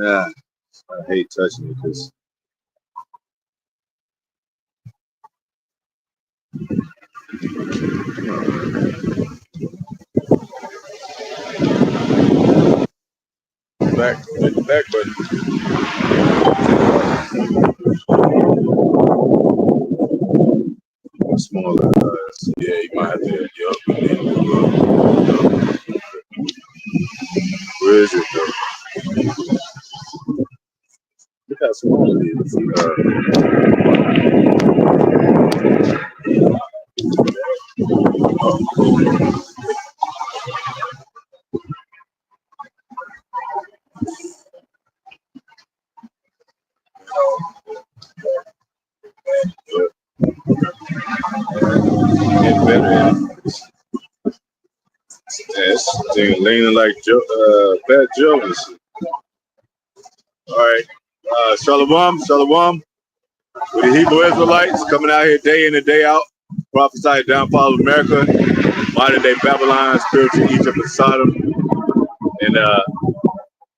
Yeah, I hate touching it because back with the back button. smaller. Yeah, you might have to. Yup. Where is it though? Look how small it is. Getting better at it. Yes, thing leaning like Fat Joe. All right, Shalom, Shalom. With the Hebrew Israelites coming out here day in and day out, prophesy downfall of America, modern day Babylon, spiritual Egypt and Sodom, and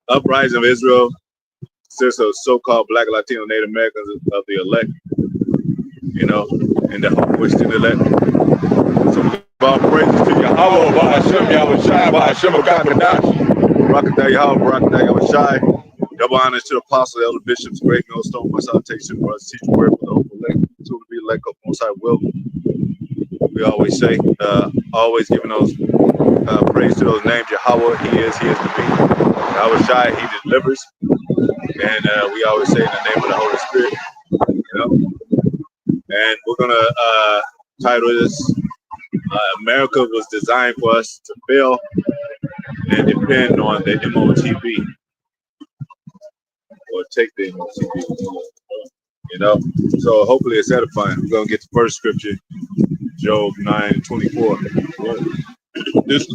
uprising of Israel, consists of so-called Black, Latino, Native Americans of the elect, you know, and the hope which the elect. So all praises to Yahweh, Ba'ashem Yahushai, Ba'ashem Akakadash. Barakatah Yahweh, Barakatah Yahushai. Double honors to the apostles, elder bishops, great millstone, my salutation, brothers, teach the word for the hope elect, to be elect of most high will. We always say, always giving those praise to those names. Yahweh, he is to be. Yahushai, he delivers. And we always say in the name of the Holy Spirit, you know. And we're gonna title this America was designed for us to fail and depend on the MOTB or take the MOTB, you know. So hopefully it's edifying. We're gonna get the first scripture, Job 9:24. This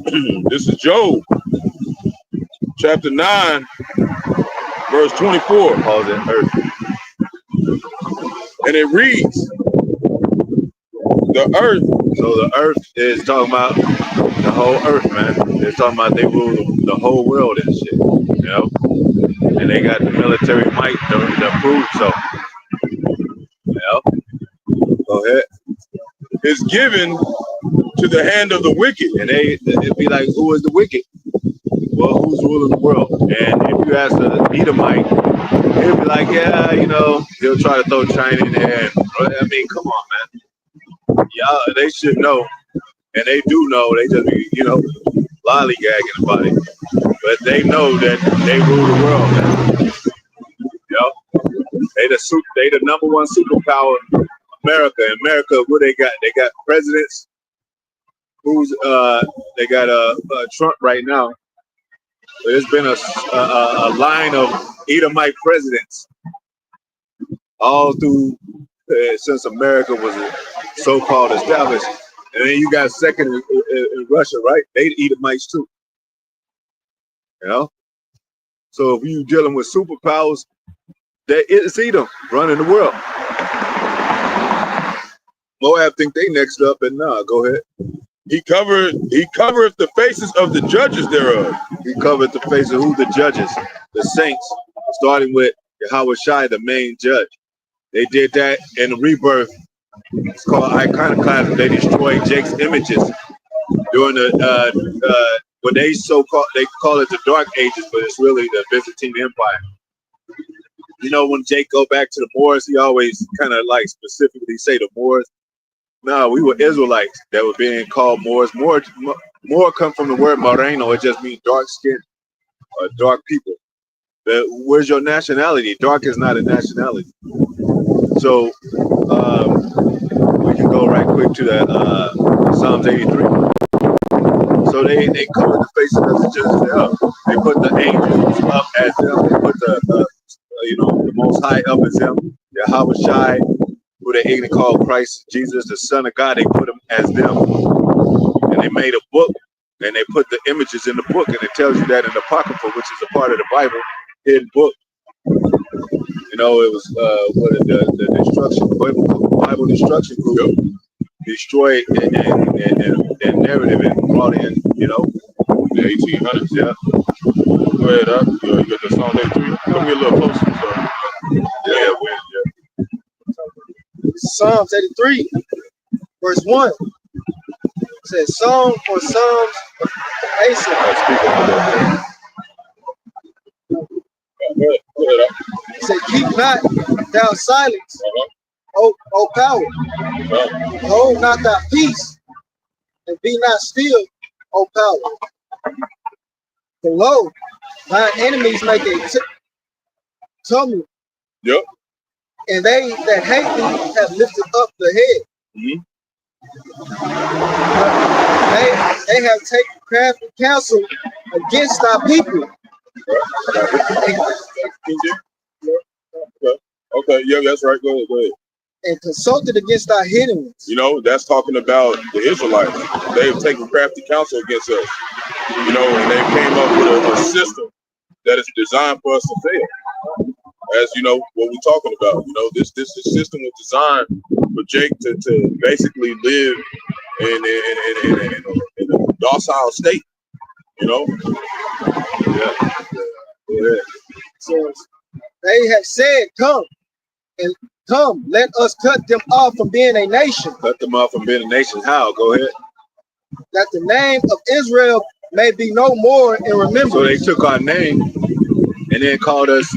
is Job, chapter 9, verse 24. Calls it earth. And it reads, the earth. So the earth is talking about the whole earth, man. It's talking about they rule the whole world and shit, you know. And they got the military might to prove so. You know. Go ahead. Is given to the hand of the wicked. And it'd be like, who is the wicked? Well, who's ruling the world? And if you ask the Edomite, he'll be like, yeah, you know, he'll try to throw China in there. I mean, come on, man. Yeah, they should know. And they do know. They just be, you know, lollygagging about it. But they know that they rule the world, man. You know? They the number one superpower, America. America, what they got? They got presidents. They got Trump right now. There's been a line of Edomite presidents all through since America was so-called established. And then you got second in Russia, right? They Edomites too. You know? So if you dealing with superpowers, it's Edom running the world. Moab think they next up, and nah, go ahead. He covereth the faces of the judges thereof. He covered the face of who? The judges, the saints, starting with Yahushai, the main judge. They did that in the rebirth. It's called iconoclasm. They destroyed Jake's images during the what they call it the Dark Ages, but it's really the Byzantine Empire. You know, when Jake go back to the Moors, he always kind of like specifically say the Moors. No, we were Israelites that were being called Moors. More come from the word moreno. It just means dark skin or dark people. Where's your nationality? Dark is not a nationality. So we can go right quick to that Psalms 83. So they covered the faces of the judges up. They put the angels up as them. They put the the Most High up as them. Yahushai, who they even call Christ Jesus, the Son of God. They put him as them, and they made a book, and they put the images in the book, and it tells you that in the Apocrypha, which is a part of the Bible, hidden book. You know, it was the destruction, Bible destruction group destroyed and narrative and brought in, you know, The 1800s. Yeah. Go ahead, up. You got the Psalm 83. Come get a little closer. So. Yeah. Psalms 83, verse 1 says, Song for Psalms of Asaph. Go ahead, up. It said, Keep not thou silence, O power. Hold not thy peace, and be not still, O power. For lo, thine enemies make a tumult. Yep. And they that hate thee have lifted up the head. Mm-hmm. They have taken crafty counsel against thy people. Okay, yeah, that's right. Go ahead. And consulted against thy hidden ones. You know, that's talking about the Israelites. They've taken crafty counsel against us. You know, and they came up with a system that is designed for us to fail. As you know, what we're talking about. You know, this system was designed for Jake to basically live in a docile state. You know. Yeah. So they have said, Come, let us cut them off from being a nation. Cut them off from being a nation. How? Go ahead. That the name of Israel may be no more in remembrance. So they took our name and then called us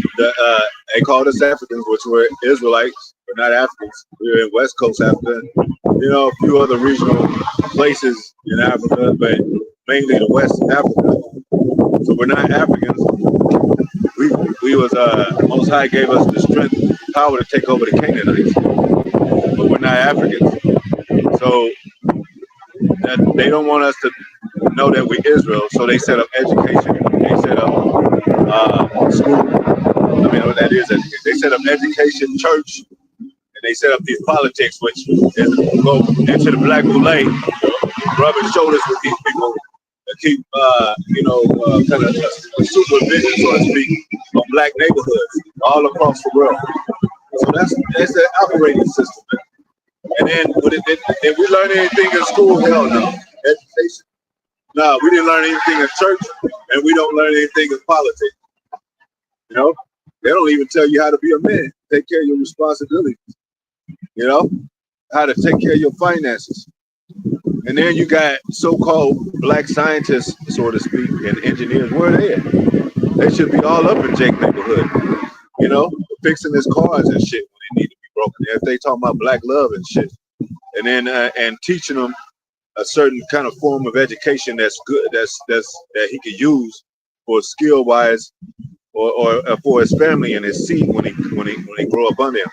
they called us Africans, which were Israelites, but not Africans. We were in West Coast Africa, you know, a few other regional places in Africa, but mainly the West Africa. So we're not Africans. We was Most High gave us the strength, power to take over the Canaanites, but we're not Africans. So that they don't want us to know that we're Israel. So they set up education. They set up school. I mean, what that is, they set up education, church, and they set up these politics, which is go into the black boule, rubbing shoulders with these people, and keep, kind of supervision, so to speak, of black neighborhoods all across the world. So that's the operating system. And then, did we learn anything in school? Hell no. Education? No, we didn't learn anything in church, and we don't learn anything in politics. You know, they don't even tell you how to be a man, take care of your responsibilities. You know, how to take care of your finances. And then you got so-called black scientists, so to speak, and engineers. Where are they at? They should be all up in Jake's neighborhood, you know, fixing his cars and shit when they need to be broken. If they talking about black love and shit, and then and teaching them a certain kind of form of education that's good, that he could use for skill wise, or for his family and his seed when he grow up under him.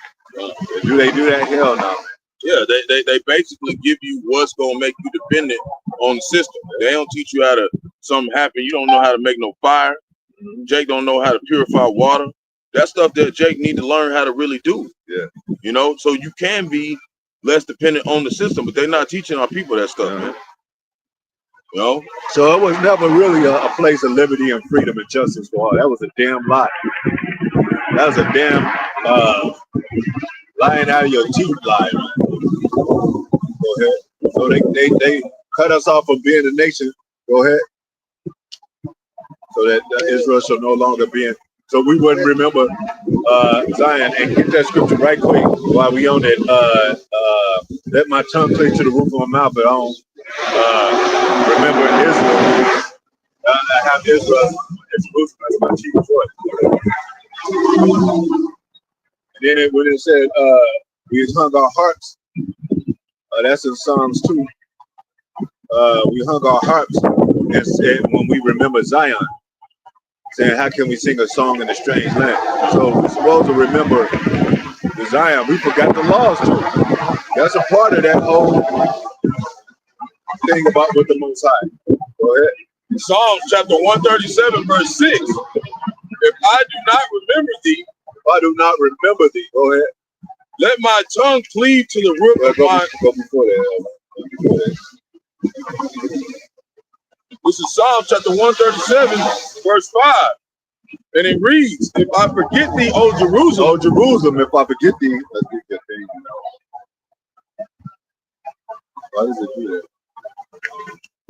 Do they do that? Hell no. Yeah, they basically give you what's gonna make you dependent on the system. They don't teach you how to something happen. You don't know how to make no fire. Jake don't know how to purify water. That's stuff that Jake need to learn how to really do. Yeah. You know, so you can be less dependent on the system, but they're not teaching our people that stuff, man. You know? So it was never really a place of liberty and freedom and justice for all. That was a damn lie. That was a damn lying out of your teeth lie. Go ahead. So they cut us off from being a nation. Go ahead. So that Israel shall no longer be in. So we wouldn't remember Zion. And get that scripture right quick while we on it. Let my tongue cling to the roof of my mouth, but I don't remember Israel. I have Israel as Jerusalem as my chief joy. And then when it said we hung our harps, that's in Psalms 2. We hung our harps and said when we remember Zion, saying how can we sing a song in a strange land? So we're supposed to remember the Zion. We forgot the laws too. That's a part of that whole thing about with the Most High. Go ahead. Psalms chapter 137, verse 6. If I do not remember thee, Go ahead. let my tongue cleave to the root of my. Go before that. This is Psalm chapter 137, verse 5. And it reads, if I forget thee, O Jerusalem. Oh, Jerusalem, if I forget thee, let's get that thing. Why does it do that?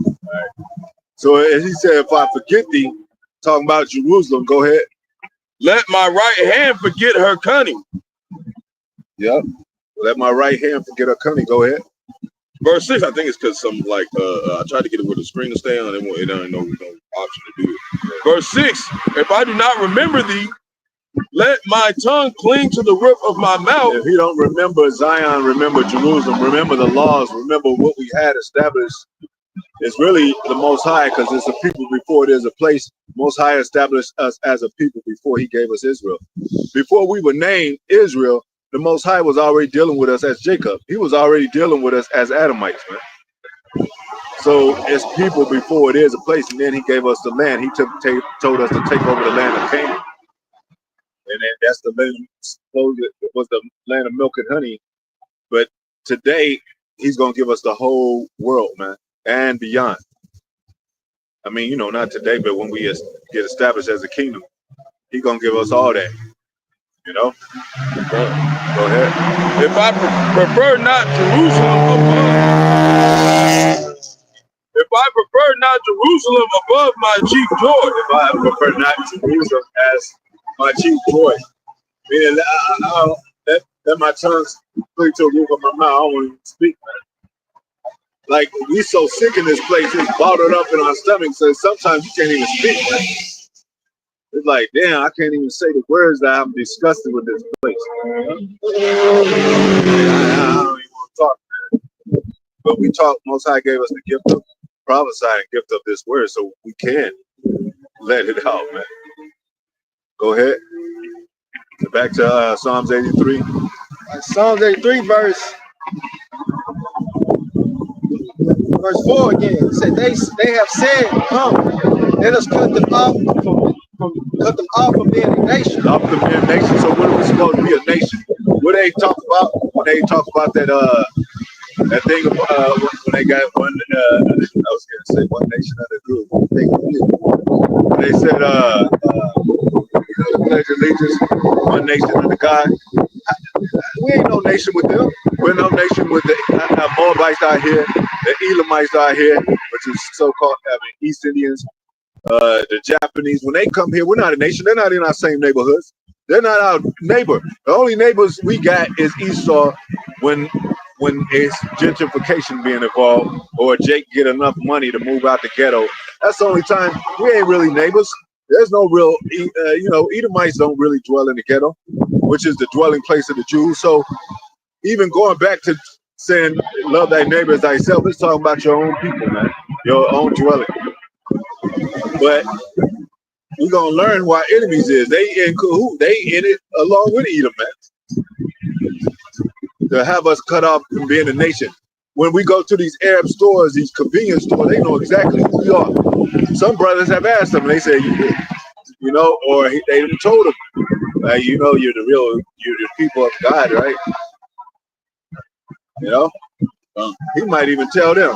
All right. So as he said, if I forget thee, talking about Jerusalem, go ahead. Let my right hand forget her cunning. Yep. Let my right hand forget her cunning. Go ahead. Verse 6, I think it's because some like I tried to get it with the screen to stay on. It ain't no option to do it. Verse 6, if I do not remember thee, let my tongue cling to the roof of my mouth. If you don't remember Zion, remember Jerusalem, remember the laws, remember what we had established. It's really the Most High, because it's a people before there's a place. Most High established us as a people before he gave us Israel. Before we were named Israel, the Most High was already dealing with us as Jacob. He was already dealing with us as Adamites, man. So it's people before it is a place, and then he gave us the land. He told us to take over the land of Canaan. And then that's the land, it was the land of milk and honey. But today, he's going to give us the whole world, man, and beyond. I mean, you know, not today, but when we get established as a kingdom, he's going to give us all that, you know? Go ahead. If I prefer not Jerusalem above my chief joy. If I prefer not Jerusalem as my chief joy. Meaning, let my tongue cling to the roof of my mouth. I don't want to speak, man. Like, we so sick in this place, it's bottled up in our stomach, so sometimes you can't even speak, man. It's like, damn, I can't even say the words that I'm disgusted with this place. I don't even want to talk, man. But we talk, Most High gave us the gift of prophesying, gift of this word, so we can let it out, man. Go ahead. Back to Psalms 83. Psalms 83, verse 4 again. It said, they have said, let us cut them off from being a nation. Off from being a nation. So what are we supposed to be a nation? What they talk about when they talk about that thing when they got one I was gonna say one nation under group. They said pledge allegiance, one nation under God. We ain't no nation with them. We're no nation with the Moabites out here, the Elamites out here, which is so-called East Indians, the Japanese. When they come here, we're not a nation. They're not in our same neighborhoods. They're not our neighbor. The only neighbors we got is Esau when it's gentrification being involved, or Jake get enough money to move out the ghetto. That's the only time. We ain't really neighbors. There's no real, Edomites don't really dwell in the ghetto, which is the dwelling place of the Jews. So even going back to saying love thy neighbor as thyself, it's talking about your own people, man, your own dwelling. But we're gonna learn why enemies is. They in cahoot. They in it along with Edom, man. To have us cut off from being a nation. When we go to these Arab stores, these convenience stores, they know exactly who we are. Some brothers have asked them, and they say, you know, or they even told them, you know, you're the people of God, right? You know, he might even tell them.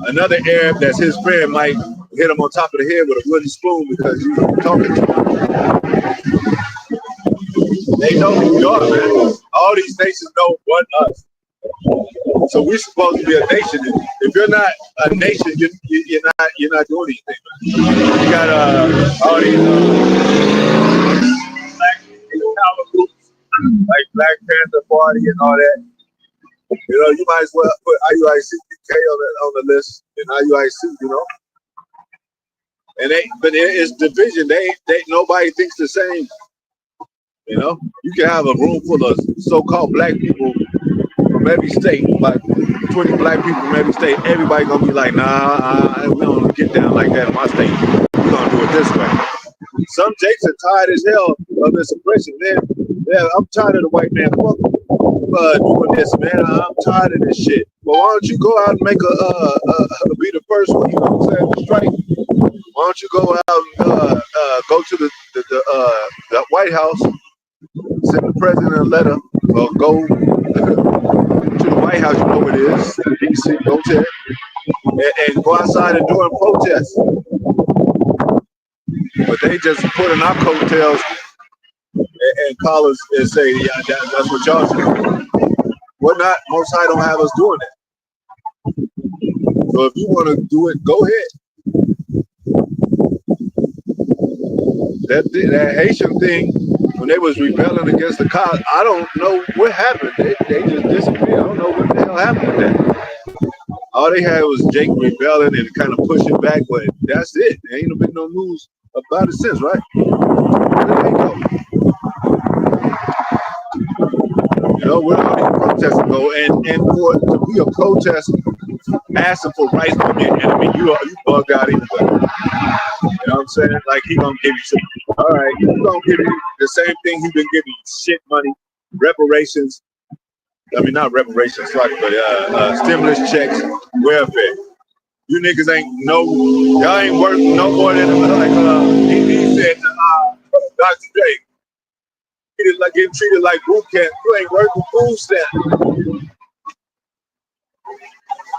Another Arab that's his friend might hit him on top of the head with a wooden spoon because he's talking to him. They know who we are, man. All these nations know but us. So we're supposed to be a nation. If you're not a nation, you're not doing anything, man. You got all these black power groups like Black Panther Party and all that. You know, you might as well put IUIC on the list and IUIC, you know. And but it's division. They nobody thinks the same. You know, you can have a room full of so-called black people from every state, like 20 black people from every state. Everybody gonna be like, nah, we don't get down like that in my state. We're gonna do it this way. Some Jakes are tired as hell of this oppression, man. Yeah, I'm tired of the white man. Fuck doing this, man. I'm tired of this shit. Well, why don't you go out and make be the first one? You know what I'm saying? To strike. Why don't you go out and go to the White House, send the president a letter, or go to the White House, you know what it is, DC, go to it, and go outside and doing protests. But they just put in our coattails and call us and say, yeah, that's what y'all should do. We're not, Most High don't have us doing that. So if you want to do it, go ahead. that Haitian thing, when they was rebelling against the cops, I don't know what happened. They just disappeared. I don't know what the hell happened with that. All they had was Jake rebelling and kind of pushing back, but that's it. There ain't been no news about it since, right? Where did they go? You know, where all these protesters go? And for to be a protest asking for rights from your enemy, you bug out anyway. You know what I'm saying? Like he gonna give you some. All right, he gonna give you the same thing he been giving you: shit money, reparations. I mean, not reparations, sorry, but stimulus checks, welfare. You niggas ain't y'all ain't worth no more than like he said to Dr. J. He like getting treated like boot camp. You ain't worth the food stamp.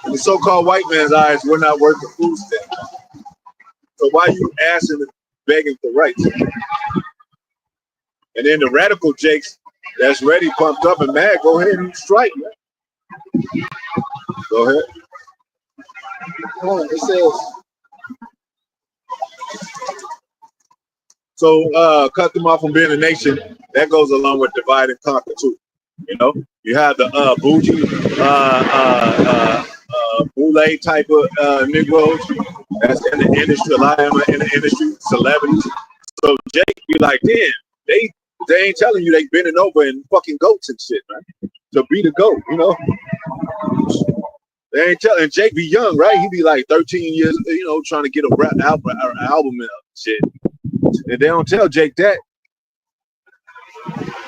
In the so-called white man's eyes, we're not worth the food stamp. So why you asking and begging for rights? And then the radical jakes that's ready, pumped up and mad, go ahead and strike, man. Go ahead. It says, so cut them off from being a nation. That goes along with divide and conquer too. You know, you have the bougie, boule type of Negroes that's in the industry, a lot of them are in the industry, celebrities. So Jake be like, damn, they ain't telling you they bending over and fucking goats and shit, man. To be the goat, you know. They ain't telling. Jake be young, right? He be like 13 years, you know, trying to get a rap album and shit. And they don't tell Jake that.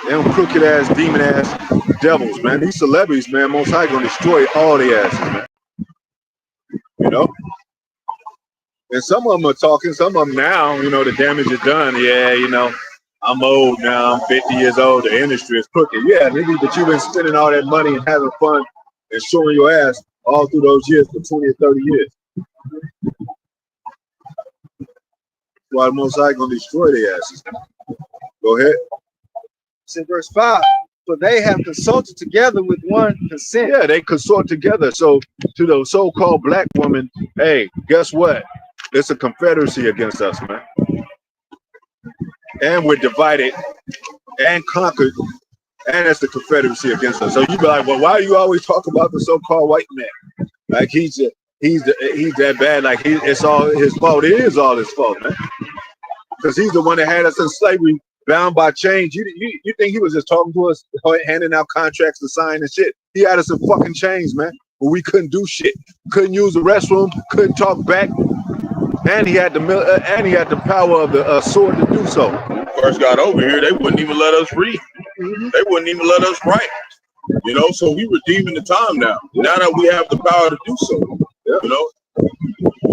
They don't crooked ass, demon ass devils, man. These celebrities, man, most high gonna destroy all the asses, man. You know? And some of them are talking, some of them now, you know, the damage is done. Yeah, you know, I'm old now, I'm 50 years old, the industry is crooked. Yeah, nigga, but you've been spending all that money and having fun and showing your ass all through those years for 20 or 30 years. That's why the most high gonna destroy their asses. Go ahead. it's in verse 5. So they have consulted together with one consent. Yeah, they consort together. So to the so-called black woman, hey, guess what? It's a confederacy against us, man. And we're divided and conquered, and it's the confederacy against us. So you be like, well, why do you always talk about the so-called white man? Like he's that bad. Like it's all his fault. It is all his fault, man. Because he's the one that had us in slavery, bound by chains. You think he was just talking to us, handing out contracts to sign and shit? He had us in fucking chains, man. But we couldn't do shit. Couldn't use the restroom. Couldn't talk back. And he had the power of the sword to do so. First got over here, they wouldn't even let us read. They wouldn't even let us write. You know, so we redeeming the time now. Now that we have the power to do so, you know.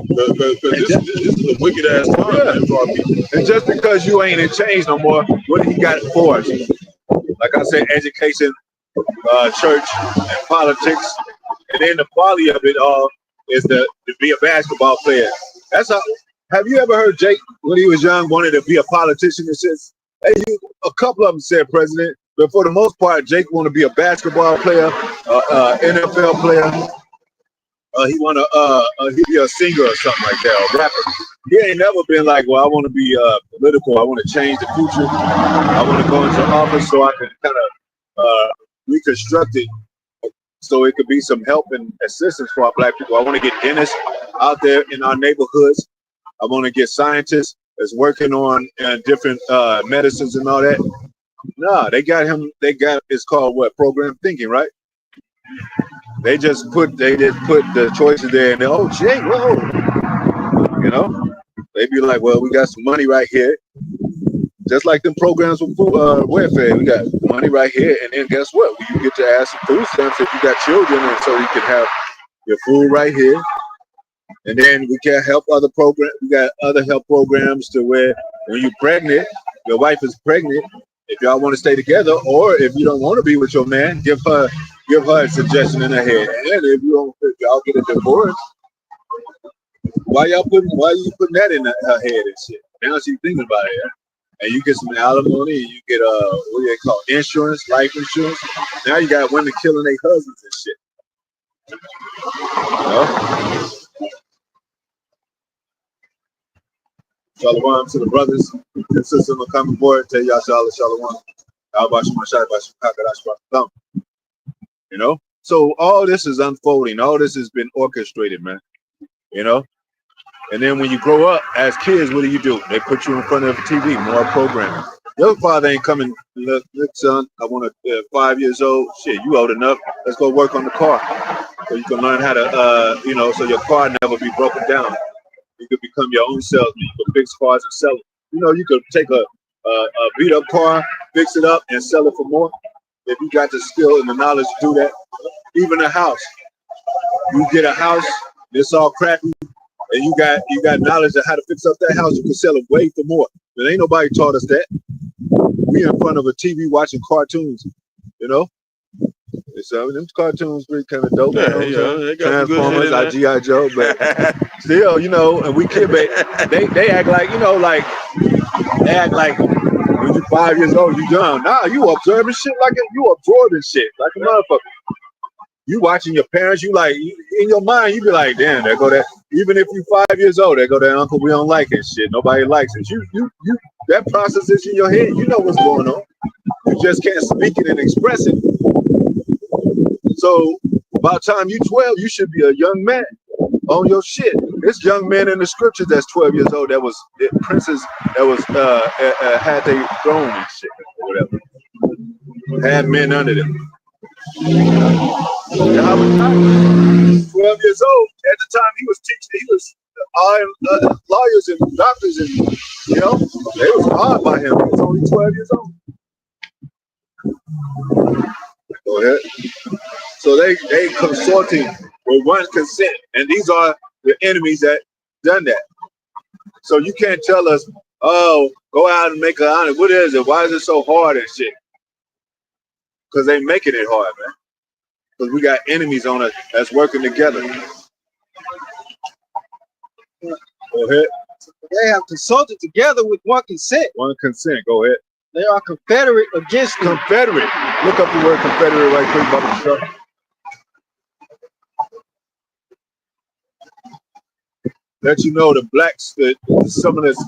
Because this is a wicked ass time, man, for our people. And just because you ain't in change no more, what do he got for us? Like I said, education, church, and politics. And then the quality of it all is to be a basketball player. That's how. Have you ever heard Jake when he was young wanted to be a politician and shit? Hey, a couple of them said president, but for the most part, Jake wanted to be a basketball player, NFL player. He want to he be a singer or something like that, a rapper. He ain't never been like, well, I want to be political. I want to change the future. I want to go into office so I can kind of reconstruct it so it could be some help and assistance for our black people. I want to get dentists out there in our neighborhoods. I want to get scientists that's working on different medicines and all that. Nah, they got him. It's called what? Program thinking, right? They just put the choices there, and oh, Jake, whoa, you know, they be like, well, we got some money right here, just like them programs with welfare. We got money right here, and then guess what? You get your ass some food stamps if you got children, and so you can have your food right here. And then we can help other programs. We got other help programs to where when you're pregnant, your wife is pregnant. If y'all want to stay together, or if you don't want to be with your man, give her a suggestion in her head. And if y'all get a divorce, why you putting that in her head and shit? Now she's thinking about it, and you get some alimony, and you get what do they call it? Insurance, life insurance. Now you got women killing their husbands and shit. You know? Shalom to the brothers and sisters who come aboard. Tell y'all shalom. You know? So all this is unfolding. All this has been orchestrated, man. You know? And then when you grow up as kids, what do? They put you in front of TV, more programming. Your father ain't coming, look, son, I want to, 5 years old. Shit, you old enough. Let's go work on the car. So you can learn how to, you know, so your car never be broken down. You could become your own salesman. You could fix cars and sell it. You know, you could take a beat up car, fix it up, and sell it for more. If you got the skill and the knowledge to do that, even a house. You get a house, it's all crappy, and you got knowledge of how to fix up that house. You can sell it way for more. But ain't nobody taught us that. We in front of a TV watching cartoons, you know. So them cartoons pretty kind of dope. Yeah, they got Transformers, G.I. Joe, but still, you know, and we kid, but they act like, you know, like they act like when you're 5 years old, you young. Nah, you observing shit like it, you absorbing shit like a motherfucker. You watching your parents, you like in your mind, you be like, damn, there go that. Even if you 5 years old, there go that uncle we don't like it shit. Nobody likes it. You that process is in your head. You know what's going on. You just can't speak it and express it. So by the time you 12, you should be a young man on your shit. It's young men in the scriptures that's 12 years old that was princes that was had their throne and shit or whatever. Had men under them. I was 12 years old at the time he was teaching. He was lawyers and doctors, and you know they was awed by him. He was only 12 years old. Go ahead. So they consorting with one consent, and these are the enemies that done that. So you can't tell us, oh, go out and make an honor. What is it? Why is it so hard and shit? Because they making it hard, man. Because we got enemies on us that's working together. Go ahead. They have consulted together with one consent. One consent. Go ahead. They are confederate against them. Confederate. Look up the word confederate right quick, Bubba. Let you know the blacks, some of this,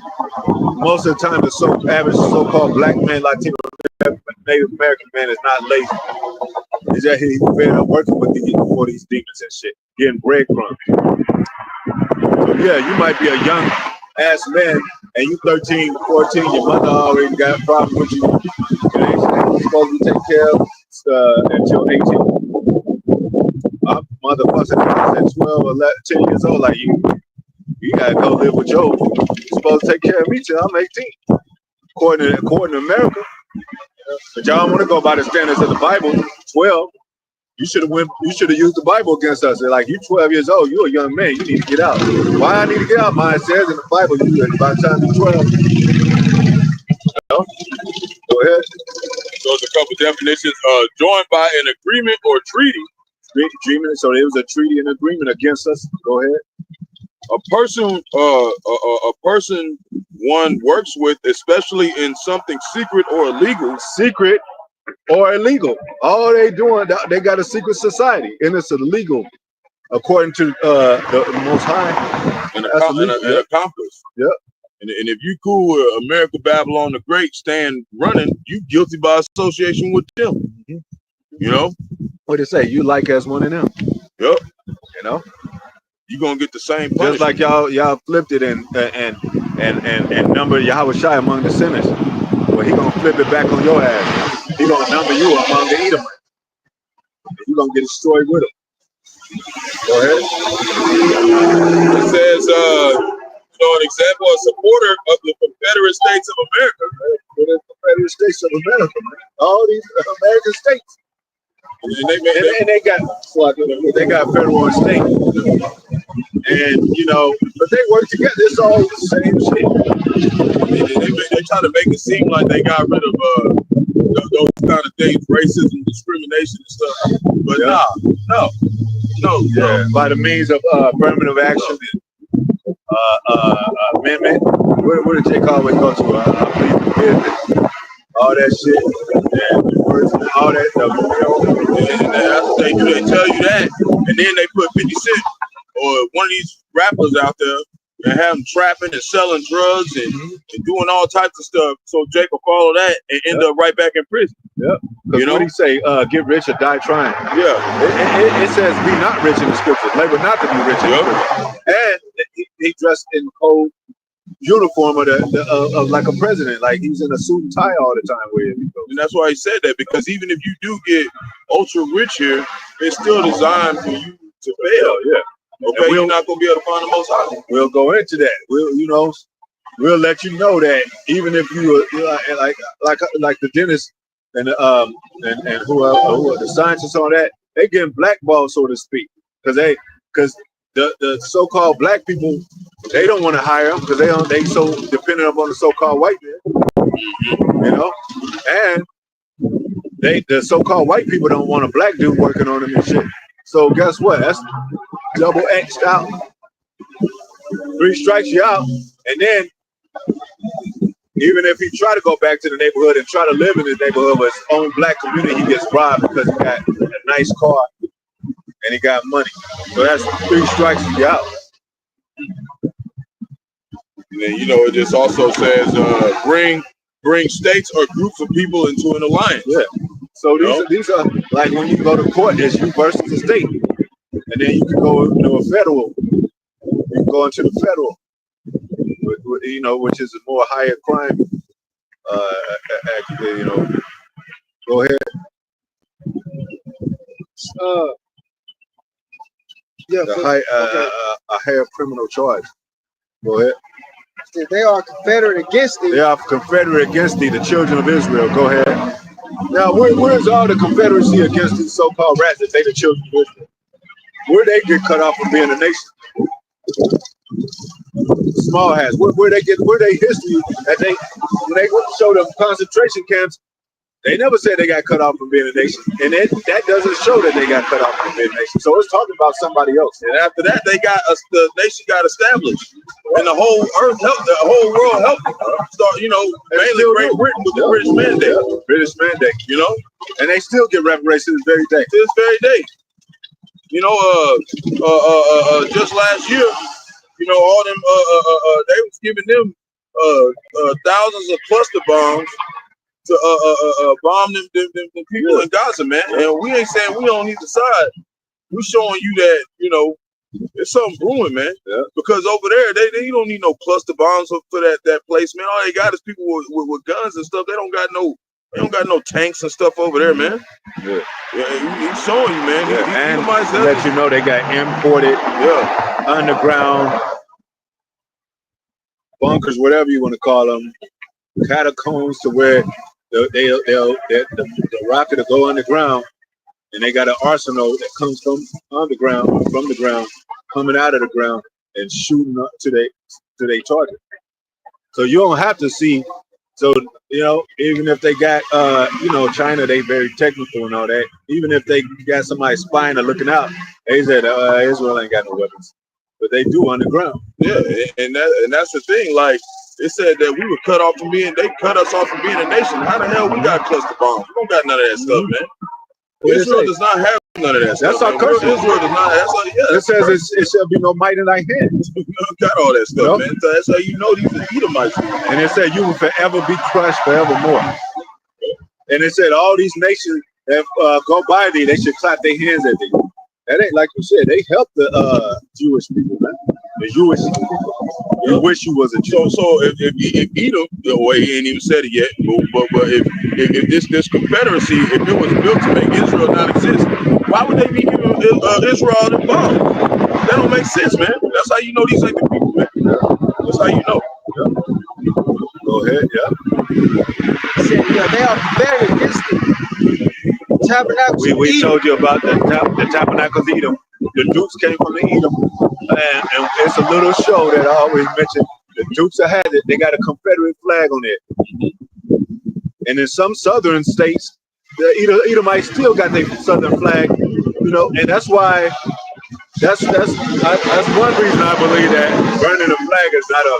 most of the time, the average so-called black man, Latino, Native American man is not lazy. He's that he's fed up working with for these demons and shit, getting breadcrumbs. So yeah, you might be a young ass man and you 13, 14, your mother already got problems with you. You're supposed to be taken care of until 18. My mother fussing at 12, 11, 10 years old, like you gotta go live with Joe. You're supposed to take care of me till I'm 18. According to America. But y'all want to go by the standards of the Bible, 12. You should have used the Bible against us. They're like, you 12 years old, you're a young man, you need to get out. Why I need to get out? Mine says in the Bible, by the time you're 12. No? Go ahead. So there's a couple definitions. Joined by an agreement or treaty. So there was a treaty and agreement against us. Go ahead. A person one works with, especially in something secret or illegal. Secret or illegal. All they doing, they got a secret society, and it's illegal, according to the Most High. An accomplice. Yep. And if you cool with America, Babylon the Great, stand running, you guilty by association with them. Mm-hmm. You know? What they say? You like as one of them. Yep. You know? You're gonna get the same punishment. Just like y'all flipped it and number Yahweh Shai among the sinners. Well, he gonna flip it back on your ass. He gonna number you among the Edomites. You gonna get destroyed with him. Go ahead. It says, an example, a supporter of the Confederate States of America. Right? The Confederate States of America, man. All these American states. And they got federal and state. And but they work together. It's all the same shit. They try to make it seem like they got rid of those kind of things, racism, discrimination, and stuff. But no. Yeah. By the means of affirmative action, amendment. Where did Jake always go to? I believe all that shit, and all that stuff. And they tell you that, and then they put 50 Cent or one of these rappers out there and and have them trapping and selling drugs and doing all types of stuff. So Jake will follow that and end up right back in prison. Yep. You know what he say? Get rich or die trying. Yeah. It says be not rich in the scriptures. Labor not to be rich in the scriptures. And he dressed in cold uniform of like a president, like he's in a suit and tie all the time where he goes. And that's why he said that, because even if you do get ultra rich here, it's still designed for you to fail. Yeah. Okay, you're not gonna be able to find the most high. We'll go into that. We'll let you know that even if you like the dentist and who are the scientists on that, they getting blackballed, so to speak, because the so-called black people, they don't want to hire them because they so dependent upon the so-called white man, and the so-called white people don't want a black dude working on them and shit. So guess what? That's double X'd out. 3 strikes you out, and then even if he try to go back to the neighborhood and try to live in his neighborhood with his own black community, he gets robbed because he got a nice car and he got money. So that's 3 strikes you out. And then, it just also says bring states or groups of people into an alliance. Yeah. So these are like when you go to court, it's you versus the state, and then you can go into a federal. You can go into the federal, which is a more higher crime. Go ahead. A higher criminal charge. Go ahead. They are confederate against thee. They are confederate against thee, the children of Israel. Go ahead. Now, where's all the confederacy against these so-called rats that they the children of Israel? Where they get cut off from being a nation? Small hats. Where they history that when they show them concentration camps, they never said they got cut off from being a nation, and that doesn't show that they got cut off from being a nation. So it's talking about somebody else. And after that, the nation got established, and the whole earth helped, the whole world helped start. Mainly Great Britain with the British Mandate. British Mandate. And they still get reparations this very day. To this very day. Just last year, all them they was giving them thousands of cluster bombs to bomb them people in Gaza, man. And we ain't saying we on either side. We showing you that, it's something brewing, man. Yeah. Because over there, they don't need no cluster bombs for that place, man. All they got is people with guns and stuff. They don't got no tanks and stuff over there, man. Yeah. He's showing you, man. Yeah. And to let you know, they got imported underground bunkers, whatever you want to call them, catacombs, to where the rocket will go underground, and they got an arsenal that comes from the ground, coming out of the ground and shooting up to their target. So you don't have to see. So even if they got China, they very technical and all that. Even if they got somebody spying or looking out, they said Israel ain't got no weapons, but they do underground. Yeah, and that's the thing. Like, it said that we were cut off from being. They cut us off from being a nation. How the hell we got cluster bombs? We don't got none of that stuff, man. Israel does not have none of that stuff. That's our curse. Israel does not. It says it shall be no might in thy hand. We don't got all that stuff, man. So that's how you know these are Edomites. And it said you will forever be crushed forevermore. And it said all these nations that go by thee, they should clap their hands at thee. That ain't like you said. They helped the Jewish people, man. The Jewish people. You wish you was a Jew. So if Edom, he ain't even said it yet, but if this confederacy, if it was built to make Israel not exist, why would they be giving Israel the bomb? That don't make sense, man. That's how you know these ain't the people, man. That's how you know. Go ahead, they are very distant. Tabernacles. We told you about the tabernacles of Edom. The Dukes came from the Edom, and it's a little show that I always mention. The Dukes have had it. They got a Confederate flag on it. And in some southern states, the Edomites still got their southern flag, and that's why. That's one reason I believe that burning a flag is not a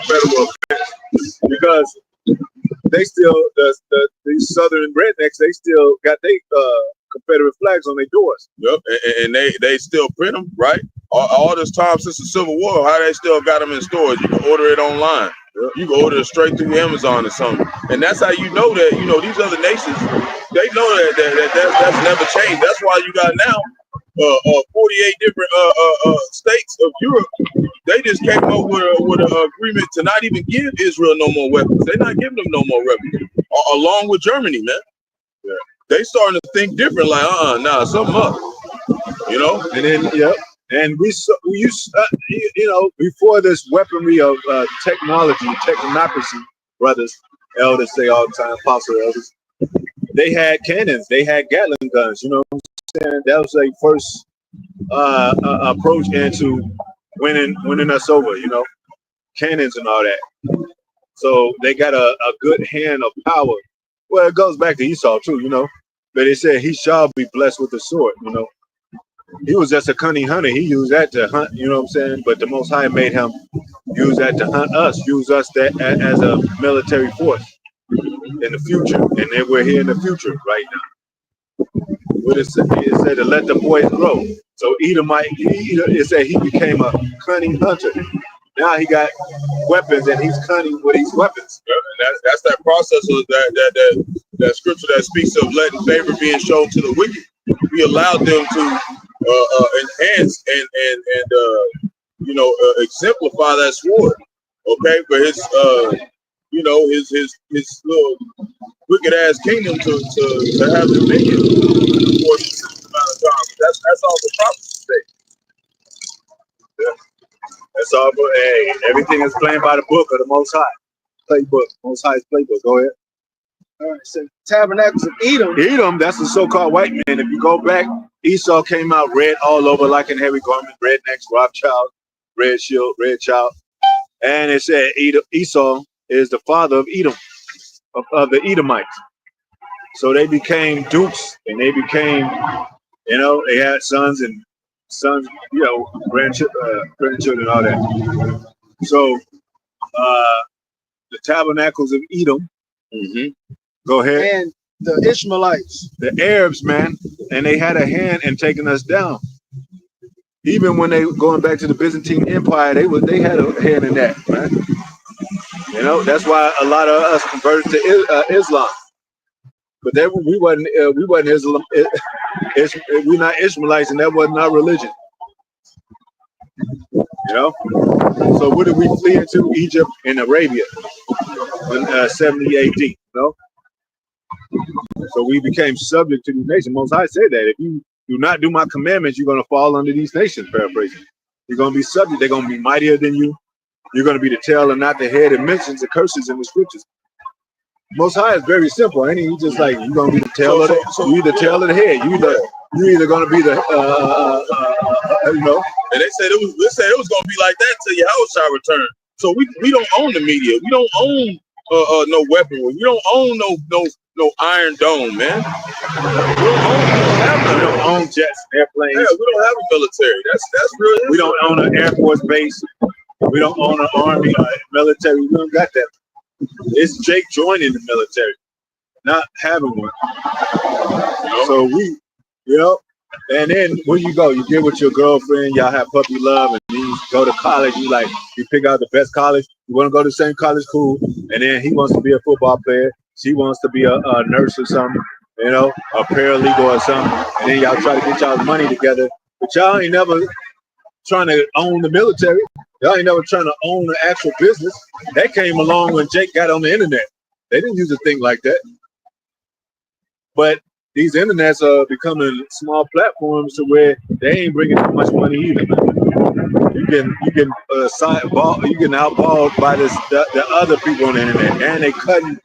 federal offense, because they still these southern rednecks, they still got their Confederate flags on their doors. Yep, and they still print them, right? all this time since the Civil War, how they still got them in stores? You can order it online. You can order it straight through Amazon or something. And that's how you know that, you know, these other nations, they know that's never changed. That's why you got now 48 different states of Europe. They just came up with an agreement to not even give Israel no more weapons. They're not giving them no more weapons, along with Germany, man. Yeah. They starting to think different, like, nah, something up, you know? And then, yep. And we used, you know, before this weaponry of technology, technocracy, brothers, elders say all the time, apostle elders, they had cannons, they had Gatling guns, you know what I'm saying? That was their first approach into winning us over, you know, cannons and all that. So they got a good hand of power. Well, it goes back to Esau too, you know, but they said he shall be blessed with the sword, you know. He was just a cunning hunter. He used that to hunt, you know what I'm saying? But the Most High made him use that to hunt us, use us that as a military force in the future. And then we're here in the future right now. What it said to let the boys grow. So Edomite, it said he became a cunning hunter. Now he got weapons and he's cunning with these weapons. Yeah, and that's that process of that scripture that speaks of letting favor being shown to the wicked. We allowed them to enhance and you know, exemplify that sword. Okay, for his you know, his little wicked ass kingdom to have dominion for a certain amount of time. That's all the prophecy say. Yeah. That's all, but hey, everything is playing by the book of the Most High. Playbook, Most High's playbook. Go ahead. All right, so tabernacles of Edom. Edom, that's the so-called white man. If you go back, Esau came out red all over like in heavy garment, rednecks, Rothschild, red shield, red child. And it said Esau is the father of Edom, of the Edomites. So they became dukes and they became, you know, they had sons, you know, grandchildren, all that. So the tabernacles of Edom. Go ahead. And the Ishmaelites. The Arabs, man, and they had a hand in taking us down. Even when they were going back to the Byzantine Empire, they had a hand in that, man. You know, that's why a lot of us converted to Islam. But we wasn't Islam. We're not Ishmaelites, and that wasn't our religion. You know. So what did we flee into? Egypt and Arabia in 70 AD. You know. So we became subject to these nations. Most High said that if you do not do my commandments, you're going to fall under these nations, paraphrasing. You're going to be subject. They're going to be mightier than you. You're going to be the tail and not the head. It mentions the curses in the scriptures. Most High is very simple. Ain't he? He's just like, you're going to be the tail of the, you the tail of the head. You're either going to be the, you know. And they said it was going to be like that till Yahushua return. So we don't own the media. We don't own no weaponry. We don't own no Iron Dome, man. We don't own jets, airplanes. Yeah, we don't have a military. That's real. We don't own an Air Force base. We don't own an army, military. We don't got that. It's Jake joining the military, not having one. So we, you know, and then where you go, you get with your girlfriend, y'all have puppy love, and then you go to college. You pick out the best college. You want to go to the same college, cool. And then he wants to be a football player. She wants to be a nurse or something, you know, a paralegal or something. And then y'all try to get y'all's money together. But y'all ain't never trying to own the military. Y'all ain't never trying to own the actual business. That came along when Jake got on the internet. They didn't use a thing like that. But these internets are becoming small platforms to where they ain't bringing too much money either. You can outballed by the other people on the internet, and they cutting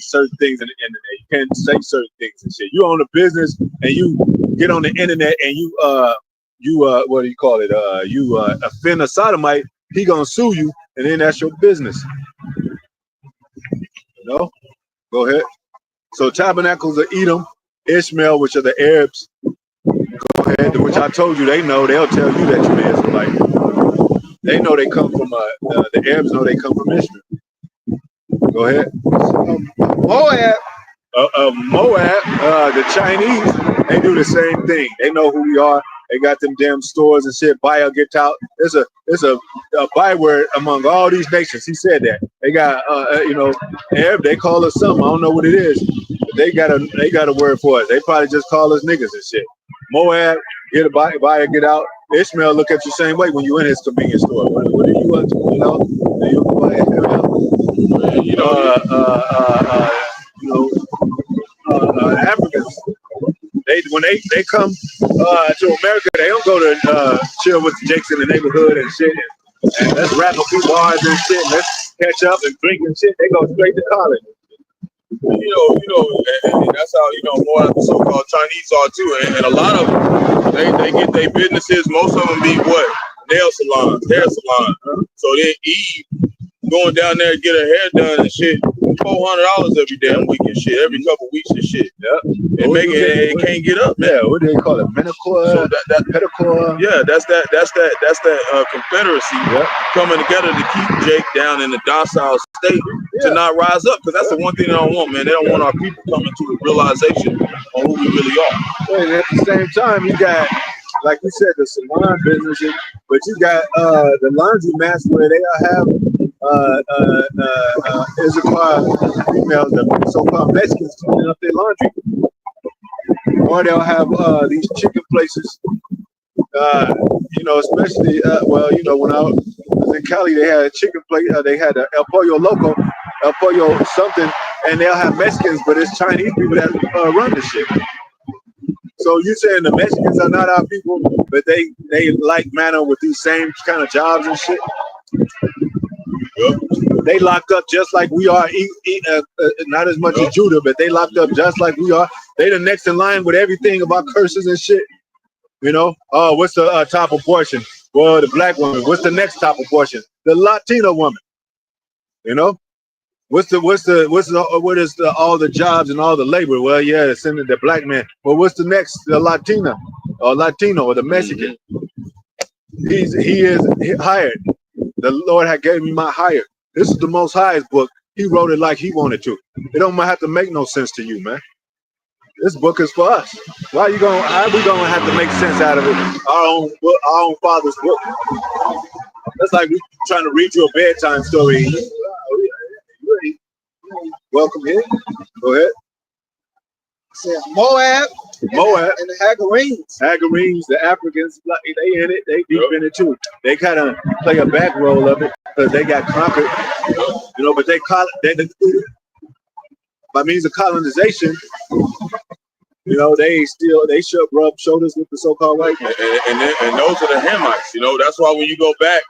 certain things in the internet. You can't say certain things and shit. You own a business and you get on the internet and you what do you call it? You offend a sodomite, he gonna sue you, and then that's your business. You know? Go ahead. So tabernacles of Edom, Ishmael, which are the Arabs. Go ahead, which I told you they know. They'll tell you that you're an Israelite. They know they come from the Arabs know they come from Ishmael. Go ahead. Moab. Moab, the Chinese, they do the same thing. They know who we are, They got them damn stores and shit. Buy or get out. It's a byword among all these nations. He said that they got Arab. They call us something. I don't know what it is. But they got a word for it. They probably just call us niggas and shit. Moab, get a buy or get out. Ishmael look at you same way when you in his convenience store. What do you want to pull out? Africans. When they come to America, they don't go to chill with the Jakes in the neighborhood and shit. And let's rap a few bars and shit. Let's catch up and drink and shit. They go straight to college. And that's how more of the so-called Chinese are too. And a lot of them, they get their businesses. Most of them be what? Nail salons, hair salons. So then Eve going down there to get her hair done and shit, $400 every damn week and shit, every couple weeks and shit. Yeah, and making it can't get up, man. Yeah, what do they call it? Manicure, so that pedicure. Yeah, that's that confederacy coming together to keep Jake down in the docile state to not rise up, because that's the one thing they don't want, man. They don't want our people coming to a realization on who we really are. And at the same time, you got, like you said, the salon businesses, but you got the laundry mats where they have females, the so-called Mexicans cleaning up their laundry, or they'll have these chicken places. Especially when I was in Cali, they had a chicken place. They had a El Pollo Loco, El Pollo something, and they'll have Mexicans, but it's Chinese people that run the shit. So you saying the Mexicans are not our people, but they like manner with these same kind of jobs and shit? They locked up just like we are. Not as much as Judah, but they locked up just like we are. They the next in line with everything about curses and shit. Oh, what's the top abortion? Well, the black woman. What's the next top abortion? The Latina woman. What is all the jobs and all the labor? Well, yeah, it's in the black man. Well, what's the next? The Latina or Latino or the Mexican. He is hired. The Lord had gave me my hire. This is the Most Highest book. He wrote it like he wanted to. It don't have to make no sense to you, man. This book is for us. How are we gonna have to make sense out of it? Our own Father's book. That's like we trying to read you a bedtime story. Welcome in. Go ahead. Moab, and the Hagarenes, the Africans, they in it. They deep in it too. They kind of play a back role of it because they got conquered. But they by means of colonization, they should rub shoulders with the so-called white man. And those are the Hamites. That's why when you go back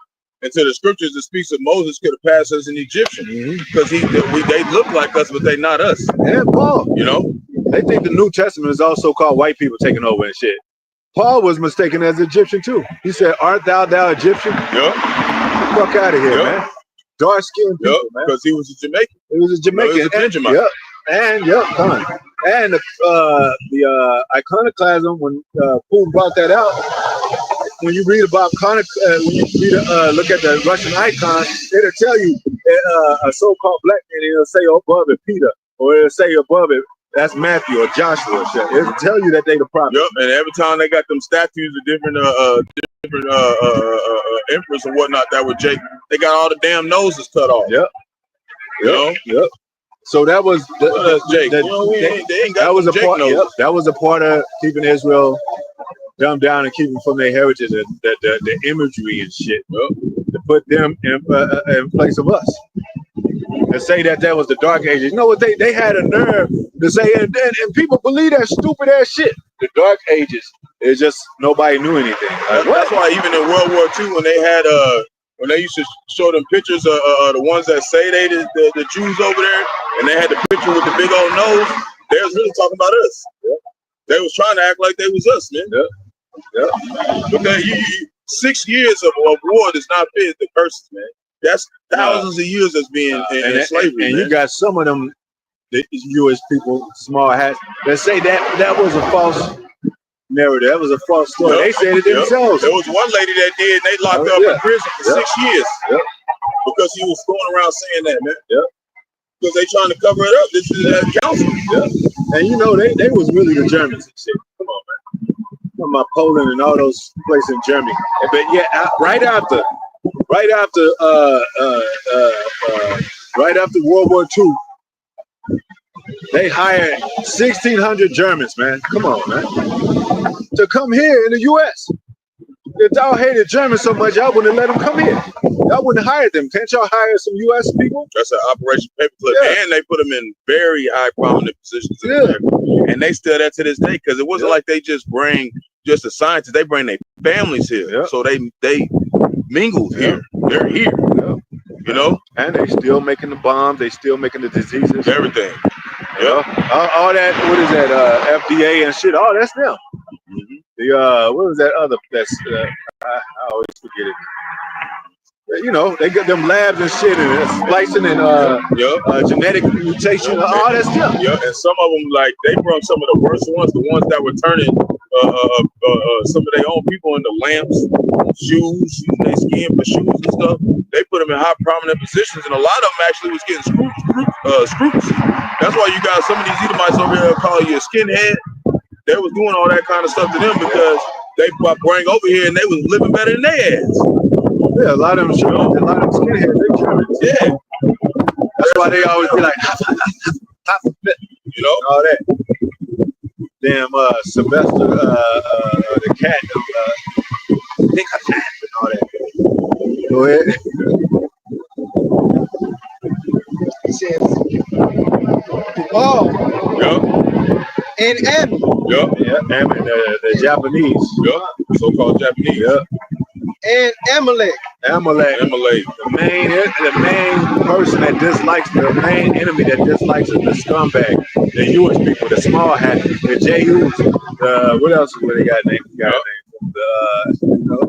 into the scriptures, it speaks of Moses could have passed as an Egyptian because they look like us, but they not us. And Paul, they think the New Testament is also called white people taking over and shit. Paul was mistaken as Egyptian too. He said, "Art thou Egyptian?" Yep. Get the fuck out of here, man. Dark skinned people, man. Because he was a Jamaican. He was a Jamaican. He was a Benjamin. And the iconoclasm, when Poon brought that out, when you read about look at the Russian icon, it'll tell you a so-called black man, it'll say above it Peter, or it'll say above it that's Matthew or Joshua. It'll tell you that they the prophet. Yep, and every time they got them statues of different emperors and whatnot that were Jake, they got all the damn noses cut off. Yep. So that was Jake. That was a part of keeping Israel dumbed down and keeping from their heritage, the imagery and shit. To put them in place of us. And say that was the Dark Ages. You know what? They had a nerve to say, and people believe that stupid ass shit. The Dark Ages. It's just nobody knew anything. That's why even in World War II, when they had when they used to show them pictures of the ones that say they the Jews over there, and they had the picture with the big old nose, they was really talking about us. They was trying to act like they was us, man. But 6 years of war does not fit the curses, man. That's thousands of years as being in slavery. And you got some of them, the Jewish people, small hats, that say that was a false narrative. That was a false story. They said it themselves. There was one lady that did, and they locked her up in prison for 6 years because she was going around saying that, man. Because they trying to cover it up. This is that council. And they was really the Germans and shit. Come on, man. from Poland and all those places in Germany. But yeah, right after World War II, they hired 1,600 Germans, man. Come on, man, to come here in the U.S. If y'all hated Germans so much, y'all wouldn't let them come here. Y'all wouldn't hire them. Can't y'all hire some U.S. people? That's an Operation Paperclip, and they put them in very high prominent positions in America. And they still there to this day because it wasn't like they just bring just the scientists; they bring their families here. So they mingled here. They're here. You know, and they still making the bombs. They still making the diseases. Everything. You know? All that. What is that? FDA and shit. All that's them. The what was that other? That's I always forget it. You know, they got them labs and shit and splicing and genetic mutation. All that stuff. Yeah, and some of them like they brought some of the worst ones, the ones that were turning some of their own people into lamps, shoes, using their skin for shoes and stuff. They put them in high prominent positions, and a lot of them actually was getting scrupes. That's why you got some of these Edomites over here call you a skinhead. They was doing all that kind of stuff to them because they bring over here and they was living better than their ass. Yeah, a lot of them skinheads, they Germans. Yeah. That's why they always be like, you know, all that. Damn, Sylvester, the cat, think I can and all that. Go ahead. He says, oh, and M. M and the Japanese. So-called Japanese. And Amalek. The main person that dislikes, the main enemy that dislikes is the scumbag, the Jewish people, the small hat, the Jehus, what else were they got named? The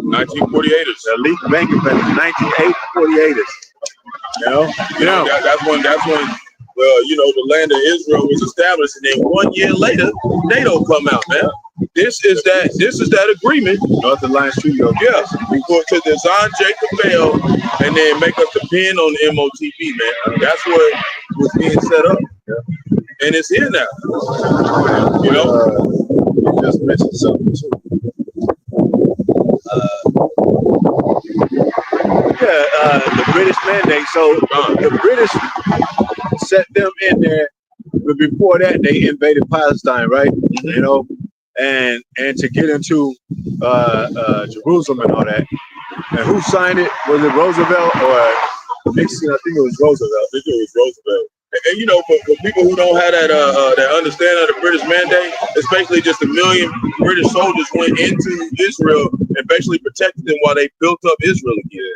1948ers. The elite banking peasants, 1948ers. That's when you know, the land of Israel was established, and then 1 year later, NATO come out, man. This is that agreement. North Alliance Treaty. To design Jacob Bell and then make us depend on the MOTB, man. That's what was being set up. And it's here now. You know? You just mentioned something too. The British mandate. So the British set them in there, but before that they invaded Palestine, right? You know, and to get into Jerusalem and all that. And who signed it? Was it Roosevelt or Nixon? I think it was Roosevelt. And you know, for people who don't have that understanding of the British mandate, it's basically just 1 million British soldiers went into Israel and basically protected them while they built up Israel again.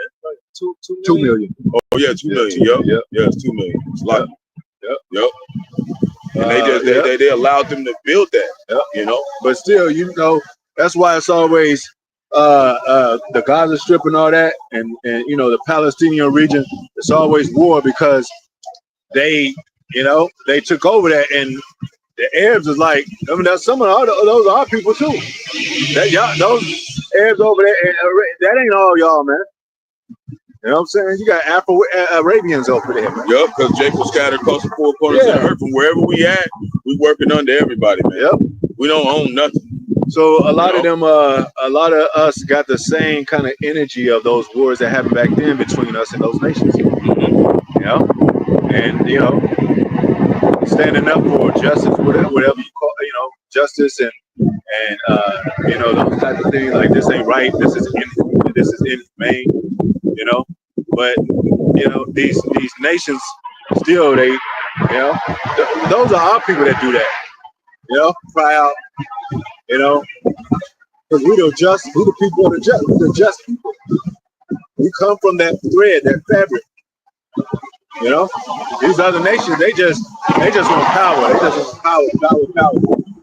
2 million. Oh yeah, 2 million. Yep. Yeah, it's 2 million. It's a lot. Yep. And they allowed them to build that. You know, but still, you know, that's why it's always the Gaza Strip and all that, and you know, the Palestinian region. It's always war because they took over that, and the Arabs is like, I mean, that's some of those are our people too. Those Arabs over there, that ain't all y'all, man. You know what I'm saying? You got Afro-Arabians over there, man. Yep, because Jacob scattered across the four corners of the earth, and wherever we at, we working under everybody, man. Yep. We don't own nothing. So a lot of them, a lot of us got the same kind of energy of those wars that happened back then between us and those nations. You know? And, you know, standing up for justice, whatever you call, you know, justice and you know, those types of things, like this ain't right, this is inhumane, you know. But, you know, these nations still, they, you know, those are our people that do that, you know, cry out, you know, because we the people of the just people. We come from that thread, that fabric. You know, these other nations, they just want power. They just want power.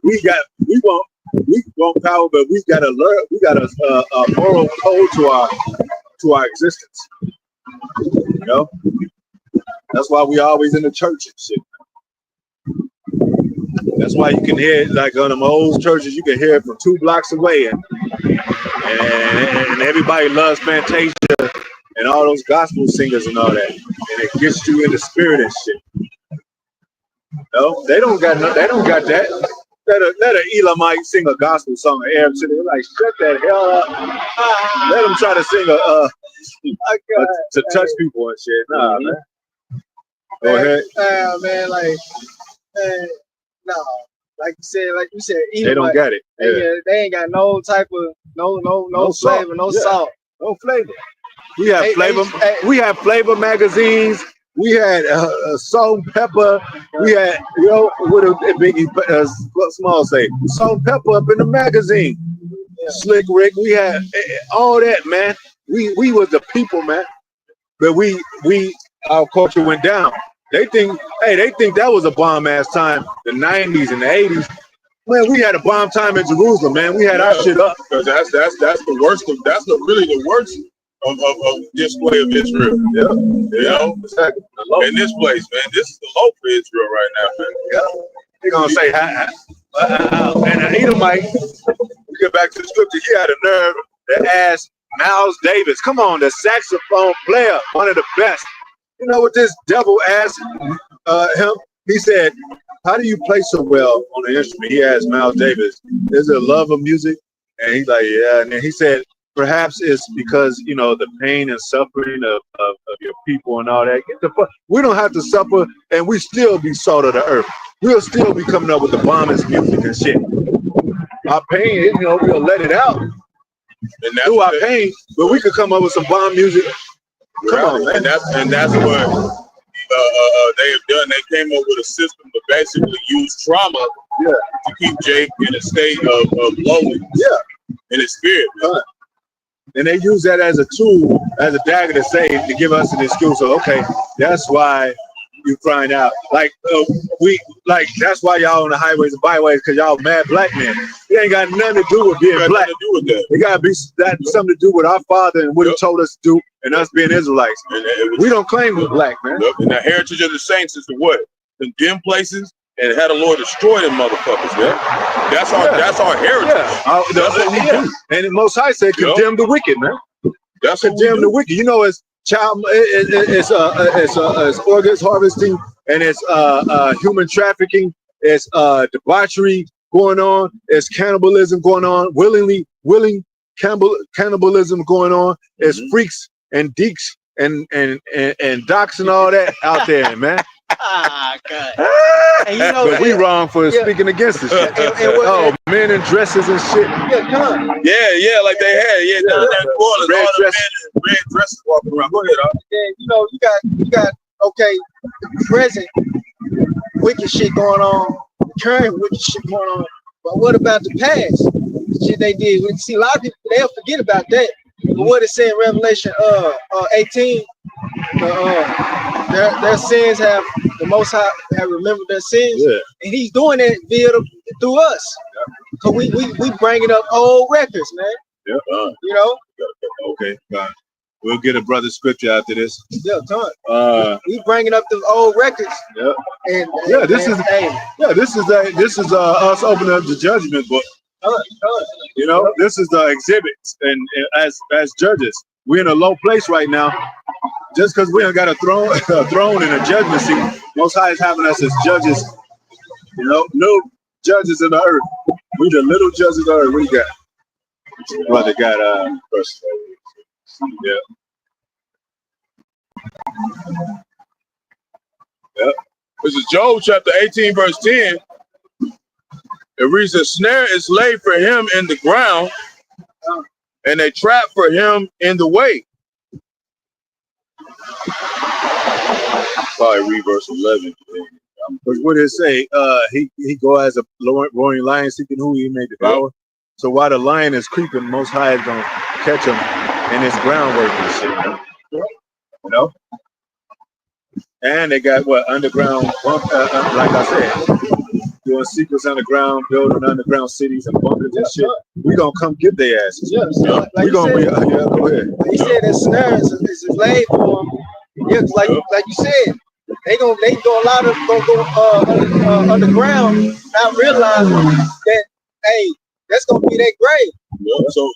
We want power, but we got to learn. We got a moral code to our existence. You know, that's why we always in the church and shit. That's why you can hear it, like on them old churches, you can hear it from 2 blocks away, and everybody loves Fantasia and all those gospel singers and all that, and it gets you in the spirit and shit. No, they don't got that. let an Elamite sing a gospel song in Arab city. They're like, shut that hell up. Let them try to sing to touch people and shit. Nah, man. Go ahead. Man, like, no. Like you said, they don't got it. They ain't got no type of no flavor, no salt, no flavor. We have flavor. We have flavor magazines. We had salt and pepper. We had, what a Biggie Small say, salt and pepper up in the magazine. Yeah. Slick Rick. We had all that, man. We was the people, man. But our culture went down. They think that was a bomb ass time, the 90s and the 80s. Man, we had a bomb time in Jerusalem, man. We had our shit up. Because that's the worst of really the worst of display of Israel. Yeah. Exactly. In this place, man. This is the low for Israel right now, man. Yeah. They're gonna say and an Edomite, we get back to the scripture, he had a nerve to ask Miles Davis, come on, the saxophone player, one of the best. You know what this devil asked him? He said, how do you play so well on the instrument? He asked Miles Davis, is it a love of music? And he's like, yeah. And then he said, perhaps it's because, the pain and suffering of your people and all that. Get the fuck. We don't have to suffer and we still be salt of the earth. We'll still be coming up with the bombest music and shit. Our pain, we'll let it out through our pain, but we could come up with some bomb music. Come on, man. And that's what they have done. They came up with a system to basically use trauma to keep Jake in a state of loneliness in his spirit. And they use that as a tool, as a dagger to give us an excuse. So, okay, that's why you crying out. That's why y'all on the highways and byways, because y'all mad black men. It ain't got nothing to do with being black. It got to be something to do with our Father and what he told us to do and us being Israelites. We don't claim we're black, man. And the heritage of the saints is to what? Condemn places and had the Lord destroy them motherfuckers, man. That's our heritage. That's what we do. And the Most High said, condemn the wicked, man. That's condemn the wicked. It's it's organs harvesting, and it's human trafficking. It's debauchery going on. It's cannibalism going on. Willing cannibalism going on. It's freaks and deeks and docs and all that out there, man. God. And but we wrong for speaking against this shit. Men in dresses and shit. Yeah, like they had. Red dresses walking around. Go ahead, you got present wicked shit going on, current wicked shit going on. But what about the past? The shit they did. See, a lot of people, they'll forget about that. But what it said in Revelation 18, their sins have, the Most High have remembered their sins, and He's doing that through us. So we bringing up old records, man. Okay, we'll get a brother scripture after this. We bringing up the old records. This is us opening up the judgment book. This is the exhibits, and as judges, we're in a low place right now. Just because we don't got a throne and a judgment seat, Most High is having us as judges. No judges in the earth. We the little judges of the earth. We got brother got first. This is Job chapter 18, verse 10. It reads, a snare is laid for him in the ground, and a trap for him in the way. Probably read verse 11. But what did it say? He go as a roaring lion seeking who he may devour. So while the lion is creeping, Most High is gonna catch him in his groundwork and shit. And they got underground, like I said, doing secrets underground, building underground cities and bunkers and shit. We gonna come get their asses. We gonna be. Go ahead. He said that snare is laid for them. Like you said, they do a lot of go underground, not realizing that that's gonna be their grave. So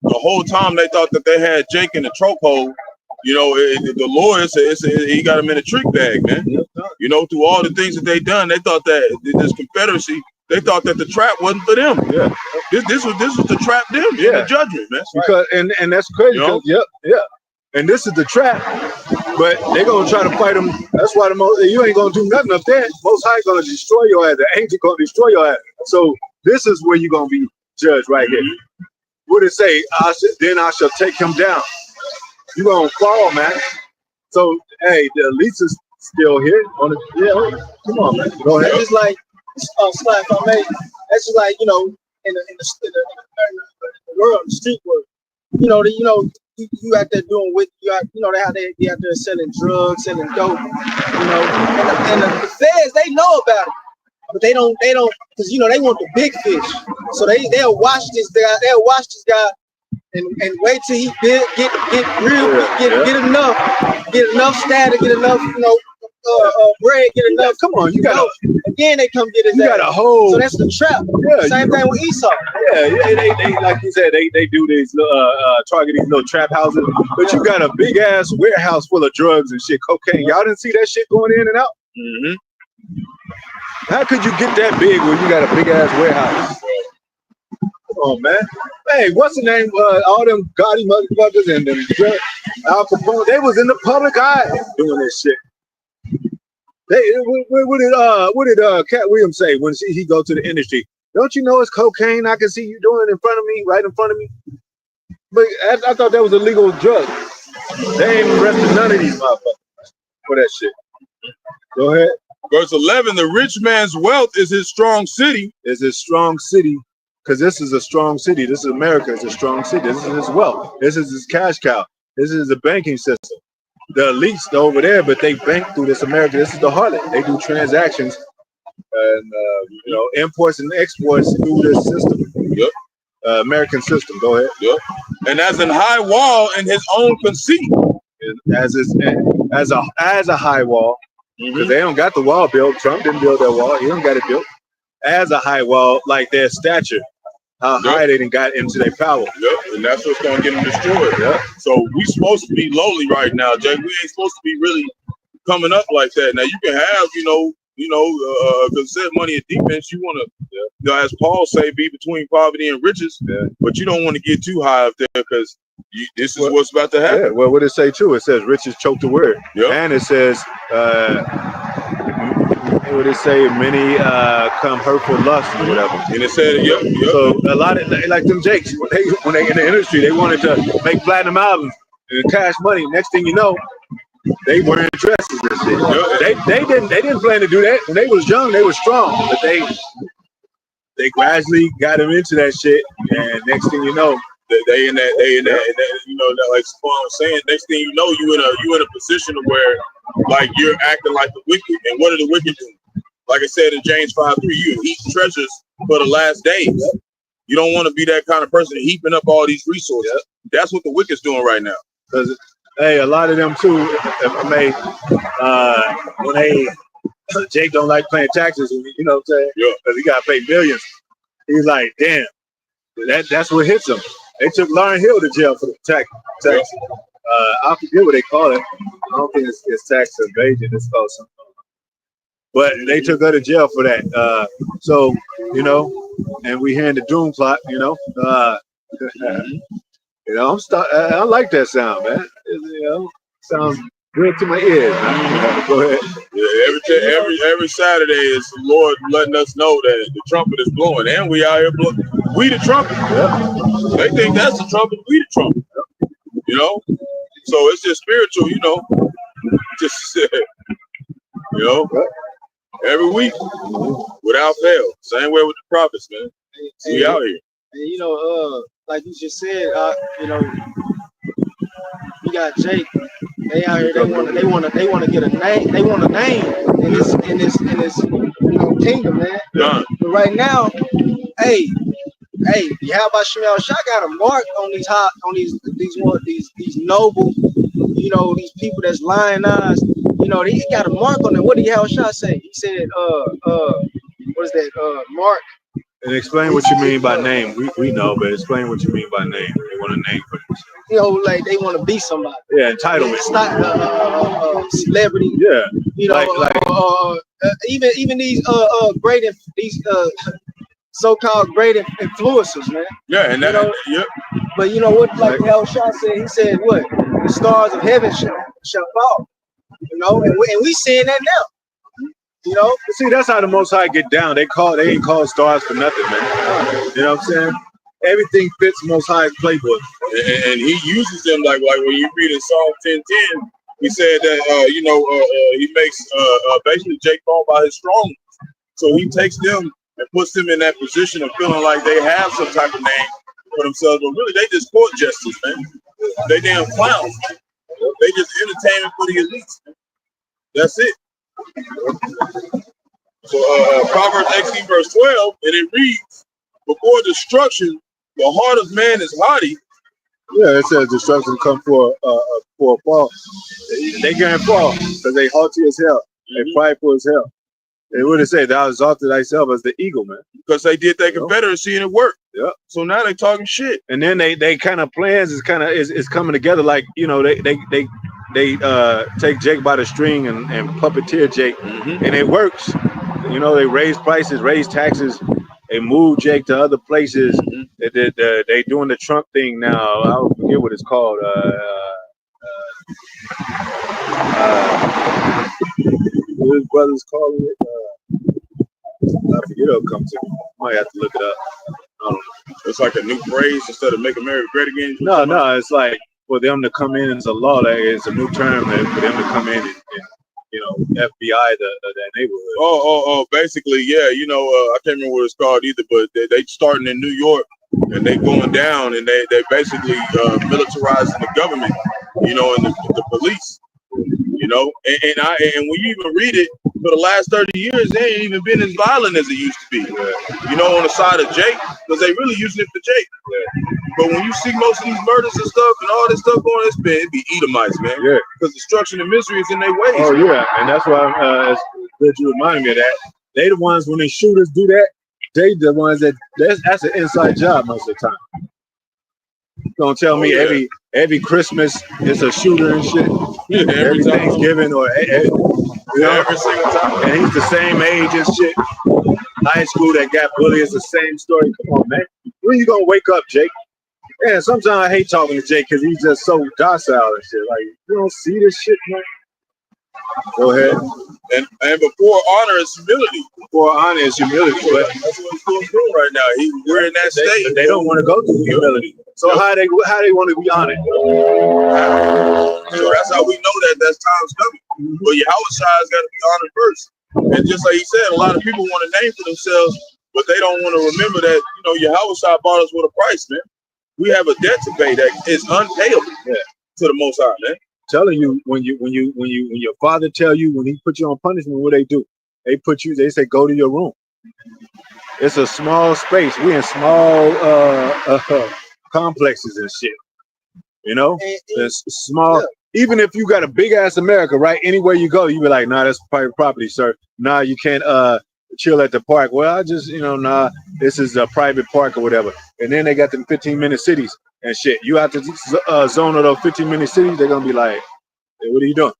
the whole time they thought that they had Jake in the chokehold. You know, the Lord, he got them in a trick bag, man. You know, through all the things that they done, they thought that this Confederacy, they thought that the trap wasn't for them. Yeah. This was to trap them in the judgment, man. Because and that's crazy. You know? Yeah. And this is the trap, but they gonna try to fight them. That's why you ain't gonna do nothing up there. Most High gonna destroy your ass. The angel gonna destroy your ass. So this is where you gonna be judged right here. What it say? Then I shall take him down. You gonna fall, man. So hey, the elites is still here. Come on, man. Go ahead. It's just like Slap, if I may. That's just like, you know, in the world, the street world. You know, you out there doing with you know how they out there selling drugs, selling dope. You know, and the feds, they know about it, but they don't because you know they want the big fish. So they'll watch this guy. And wait till he get enough status, get enough, you know, bread, get enough. Come on, you got again. They come get his. You got a whole. So that's the trap. Yeah, same thing with Esau. Yeah, they like you said, they do these target these little trap houses, but you got a big ass warehouse full of drugs and shit, cocaine. Y'all didn't see that shit going in and out. How could you get that big when you got a big ass warehouse? Come on, man. Hey, what's the name? All them gaudy motherfuckers and them Al Capone, they was in the public eye doing this shit. What did Cat Williams say when he go to the industry? Don't you know it's cocaine? I can see you doing it in front of me, right in front of me. But I thought that was a legal drug. They ain't arrested none of these motherfuckers for that shit. Go ahead. Verse 11: the rich man's wealth is his strong city. Is his strong city. Because this is a strong city. This is America. It's a strong city. This is his wealth. This is his cash cow. This is the banking system. The elites over there, but they bank through this America. This is the harlot. They do transactions and you know, imports and exports through this system. Yep. American system. Go ahead. Yep. And as an high wall in his own conceit. As a high wall, because they don't got the wall built. Trump didn't build that wall. He don't got it built. As a high wall, like their stature. How high they done got into their power. Yep, and that's what's gonna get them destroyed. Yep. So we supposed to be lowly right now, Jay. We ain't supposed to be really coming up like that. Now you can have, because said money and defense, you want to, as Paul say, be between poverty and riches. Yeah. But you don't want to get too high up there because this is what's about to happen. Yeah. Well, what it say too? It says riches choke the word. Yep. And it says, what it say? Many come hurtful lust or whatever. And it said, yep. So a lot of like them Jakes, when they in the industry, they wanted to make platinum albums and cash money. Next thing you know, they weren't dresses and shit. Yep. They didn't plan to do that. When they was young, they were strong, but they gradually got them into that shit. And next thing you know, they in that, you know, that, like Spawn was saying, next thing you know, you in a position where like you're acting like the wicked. And what are the wicked doing? Like I said in James 5:3, you heap treasures for the last days. You don't want to be that kind of person heaping up all these resources. That's what the wicked's doing right now. Because hey, a lot of them too, when they Jake don't like paying taxes, you know what I'm saying? Yeah. Because he got to pay millions. He's like, damn, that's what hits him. They took Lauryn Hill to jail for the tax. Yeah. I forget what they call it. I don't think it's tax evasion. It's called something. But they took her to jail for that. So, you know, and we hearing the doom plot, you know. You know, I like that sound, man. You know, sounds good to my ears. Go ahead. Yeah, every Saturday is the Lord letting us know that the trumpet is blowing, and we out here blowing. We the trumpet. Yeah. They think that's the trumpet. We the trumpet. You know, so it's just spiritual. You know, just you know, every week without fail. Same way with the prophets, man. We out here. And you know, like you just said, you know, you got Jake. They out here. They want to get a name. They want a name in this you know, kingdom, man. Done. But right now, hey, how about Shemel Shah got a mark on these noble, you know, these people that's lying eyes. You know, he got a mark on it. What did Yahweh Shah say? He said, what is that? Mark. And explain what you mean by name. We know, but explain what you mean by name. They want a name for themselves. you know, like they want to be somebody. Yeah, entitlement. It's not celebrity. Yeah, You know, even these so-called great influencers, man. Yeah, and that, you know, yeah. But you know what? Like Al Shaw said, he said, "What the stars of heaven shall fall." You know, and we seeing that now. You know, see, that's how the Most High get down. They ain't called stars for nothing, man. You know what I'm saying? Everything fits Most High's playbook, and he uses them like when you read in Psalm 10:10, he said that he makes basically Jake Paul by his strong. So he takes them and puts them in that position of feeling like they have some type of name for themselves, but really they just court jesters, man. They damn clowns. They just entertainment for the elites. Man. That's it. So Proverbs 18 verse 12, and it reads, "Before destruction, the heart of man is haughty." Yeah, it says destruction come for a fall. They can't fall because they haughty as hell. They prideful as hell. They would have said, "Thou exalted thyself as the eagle, man," because they did their Confederacy and it worked. Yeah. So now they talking shit. And then they kind of plans is coming together. Like, you know, they take Jake by the string and puppeteer Jake, and it works. You know, they raise prices, raise taxes. They move Jake to other places. They doing the Trump thing now. I forget what it's called. What his brother's calling it. I forget it'll come to me. Might have to look it up. I don't know. It's like a new phrase instead of "Make America Great Again." No, it's like for them to come in as a law. Like it's a new term for them to come in and you know, FBI that neighborhood. Basically, yeah. You know, I can't remember what it's called either, but they starting in New York and they going down and they basically militarizing the government, you know, and the police. You know, and when you even read it, for the last 30 years, they ain't even been as violent as it used to be. Yeah. You know, on the side of Jake, because they really using it for Jake. Yeah. But when you see most of these murders and stuff and all this stuff going, it be Edomites, man. Yeah. Because destruction and misery is in their ways. Oh, yeah. And that's why it's good you reminded me of that. They the ones, when the shooters do that, they the ones that's an inside job most of the time. Don't tell me every Christmas it's a shooter and shit. Yeah, every Thanksgiving or every single time. And he's the same age and shit. High school that got bullied is the same story. Come on, man. When you gonna wake up, Jake? Yeah, sometimes I hate talking to Jake because he's just so docile and shit. Like, you don't see this shit, man. Go ahead. And before honor is humility. Before honor is humility. But that's what he's going through right now. We're in that state. They don't want to go through humility. So how they want to be honored? So that's how we know that time's coming. But Yahweh's got to be honored first. And just like he said, a lot of people want a name for themselves, but they don't want to remember that, you know, Yahweh bought us with a price, man. We have a debt to pay that is unpayable to the Most High, man. Telling you when your father tell you when he put you on punishment, what they do? They say go to your room. It's a small space. We in small complexes and shit. You know, it's small. Yeah. Even if you got a big ass America, right? Anywhere you go, you be like, nah, that's private property, sir. Nah, you can't chill at the park. Well, I just, nah, this is a private park or whatever. And then they got them 15-minute cities and shit. You have to zone of those 15-minute cities. They're gonna be like, hey, what are you doing?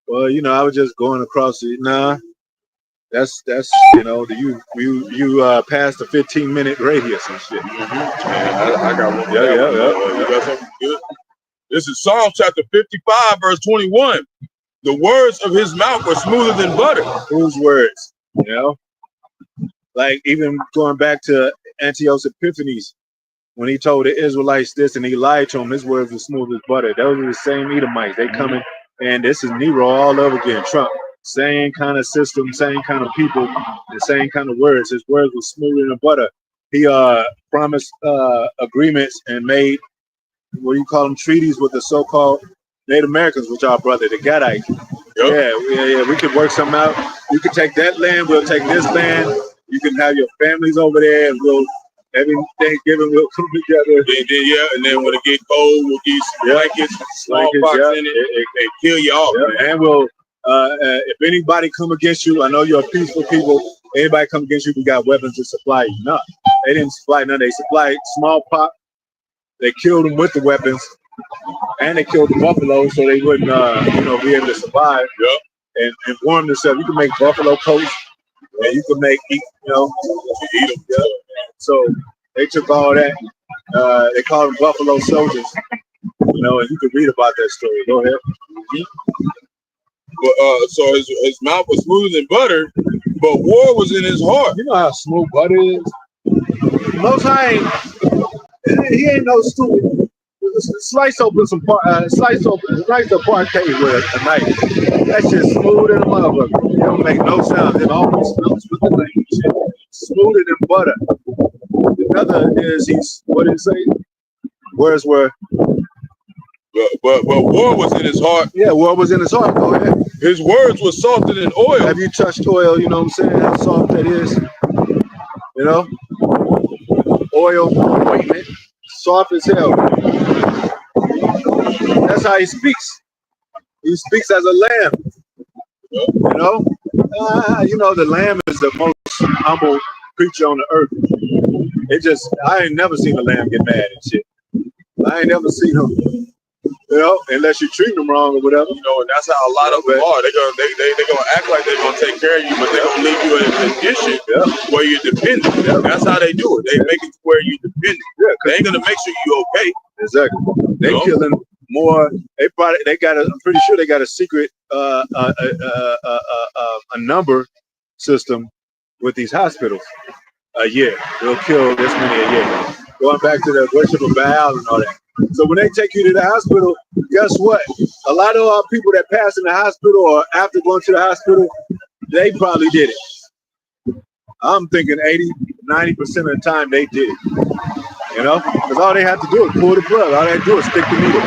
Well, I was just going across it. Nah, that's you passed the 15-minute radius and shit. I got one. Yeah. You got something good? This is Psalm chapter 55, verse 21. The words of his mouth are smoother than butter. Whose words? Like even going back to Antiochus Epiphanes, when he told the Israelites this and he lied to them, his words were smooth as butter. Those are the same Edomites. They coming, and this is Nero all over again. Trump, same kind of system, same kind of people, the same kind of words. His words were smoother than butter. He promised agreements and made, what do you call them, treaties with the so-called Native Americans, which are our brother, the Gadites. Yeah, we could work something out. You could take that land, we'll take this land. You can have your families over there, and every Thanksgiving we'll come together. And then when it get cold, we'll get some blankets, smallpox in it, and kill you off. Yeah. And we'll, if anybody come against you, I know you're a peaceful people. Anybody come against you, we got weapons to supply you. No, they didn't supply none. They supplied smallpox they killed them with the weapons, and they killed the buffalo so they wouldn't, be able to survive. Yep. And warm themselves. You can make buffalo coats, and you can make, eat them. Yeah. So they took all that. They called them buffalo soldiers. And you can read about that story. Go ahead. But so his mouth was smoother than butter, but war was in his heart. You know how smooth butter is. Most High he ain't no stupid. Slice open slice a parquet with a knife. That shit's smooth as a motherfucker. It don't make no sound. It almost smells with the language. Smoother than butter. Another is what did it say? Words were. But war was in his heart. Yeah, war was in his heart. Go ahead. His words were softer than oil. Have you touched oil? You know what I'm saying? How soft that is. Oil, ointment, soft as hell. That's how he speaks. He speaks as a lamb. The lamb is the most humble creature on the earth. I ain't never seen a lamb get mad and shit. I ain't never seen him. Unless you treat them wrong or whatever. And that's how a lot of them are. They're gonna act like they're gonna take care of you, but they're gonna leave you in a condition where you're dependent. That's how they do it. They make it to where you're dependent. They ain't gonna make sure you're okay. Exactly. They killing more. I'm pretty sure they got a secret a number system with these hospitals. A year. They'll kill this many a year. Going back to the worship of Baal and all that. So when they take you to the hospital, guess what? A lot of our people that pass in the hospital or after going to the hospital, they probably did it. I'm thinking 80-90% of the time they did it. Because all they have to do is pull the plug. All they have to do is stick the needle.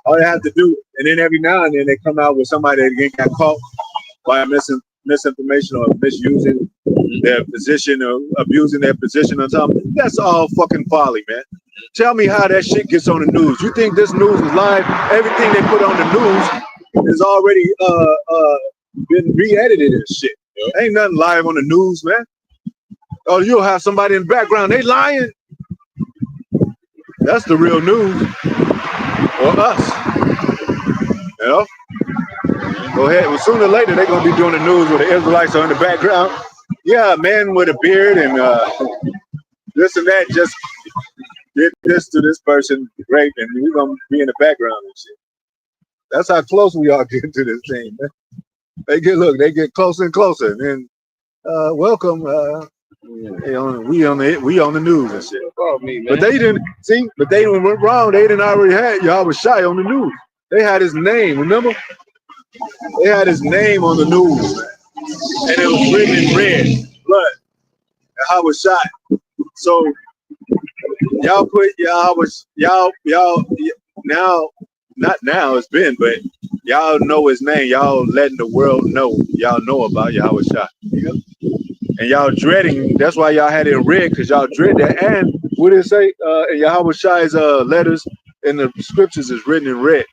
All they have to do, and then every now and then they come out with somebody that got caught by misinformation or misusing their position or abusing their position or something. That's all fucking folly, man. Tell me how that shit gets on the news. You think this news is live? Everything they put on the news is already been re-edited and shit. Ain't nothing live on the news, man. Oh, you'll have somebody in the background. They lying. That's the real news. Or us. Go ahead. Well, sooner or later, they're going to be doing the news where the Israelites are in the background. Yeah, a man with a beard and this and that just did this to this person. Great. And we're going to be in the background and shit. That's how close we are getting to this thing, man. They get closer and closer. And then, welcome. We on the news and shit. But they didn't see. But they went wrong. They didn't already had Yahweh Shai on the news. They had his name. Remember? They had his name on the news, man. And it was written in red blood. Yahweh Shai. So y'all put y'all now. Not now, it's been, but y'all know his name. Y'all letting the world know. Y'all know about Yahweh Shai. And y'all dreading. That's why y'all had it in red, because y'all dread that. And what did it say? Yahweh Shai's letters in the scriptures is written in red.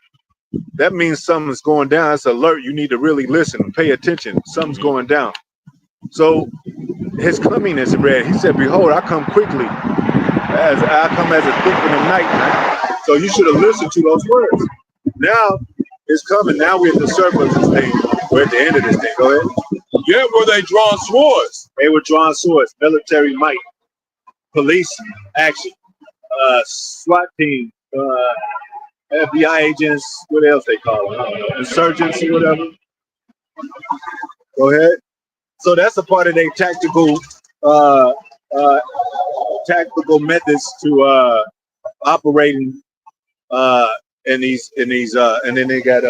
That means something's going down. It's alert. You need to really listen, pay attention. Something's going down. So his coming is in red. He said, behold, I come quickly. As I come as a thief in the night, man. So you should have listened to those words. Now it's coming. Now we're at the surface of this thing. We're at the end of this thing. Go ahead. Yeah, were they drawing swords? They were drawing swords, military might, police action, SWAT team, FBI agents, what else they call them? I don't know, insurgents or whatever. Go ahead. So that's a part of their tactical methods to operating in these and then they got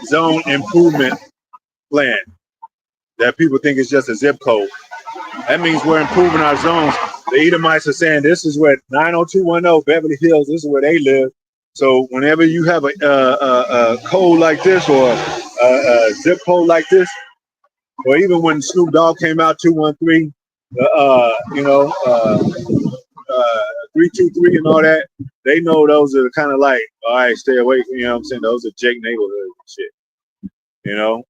zone improvement plan that people think is just a zip code. That means we're improving our zones. The Edomites are saying this is where 90210 Beverly Hills, this is where they live. So whenever you have a code like this or a zip code like this, or even when Snoop Dogg came out 213, 323 and all that, they know those are kind of like, all right, stay away from, you know what I'm saying? Those are Jake neighborhoods and shit.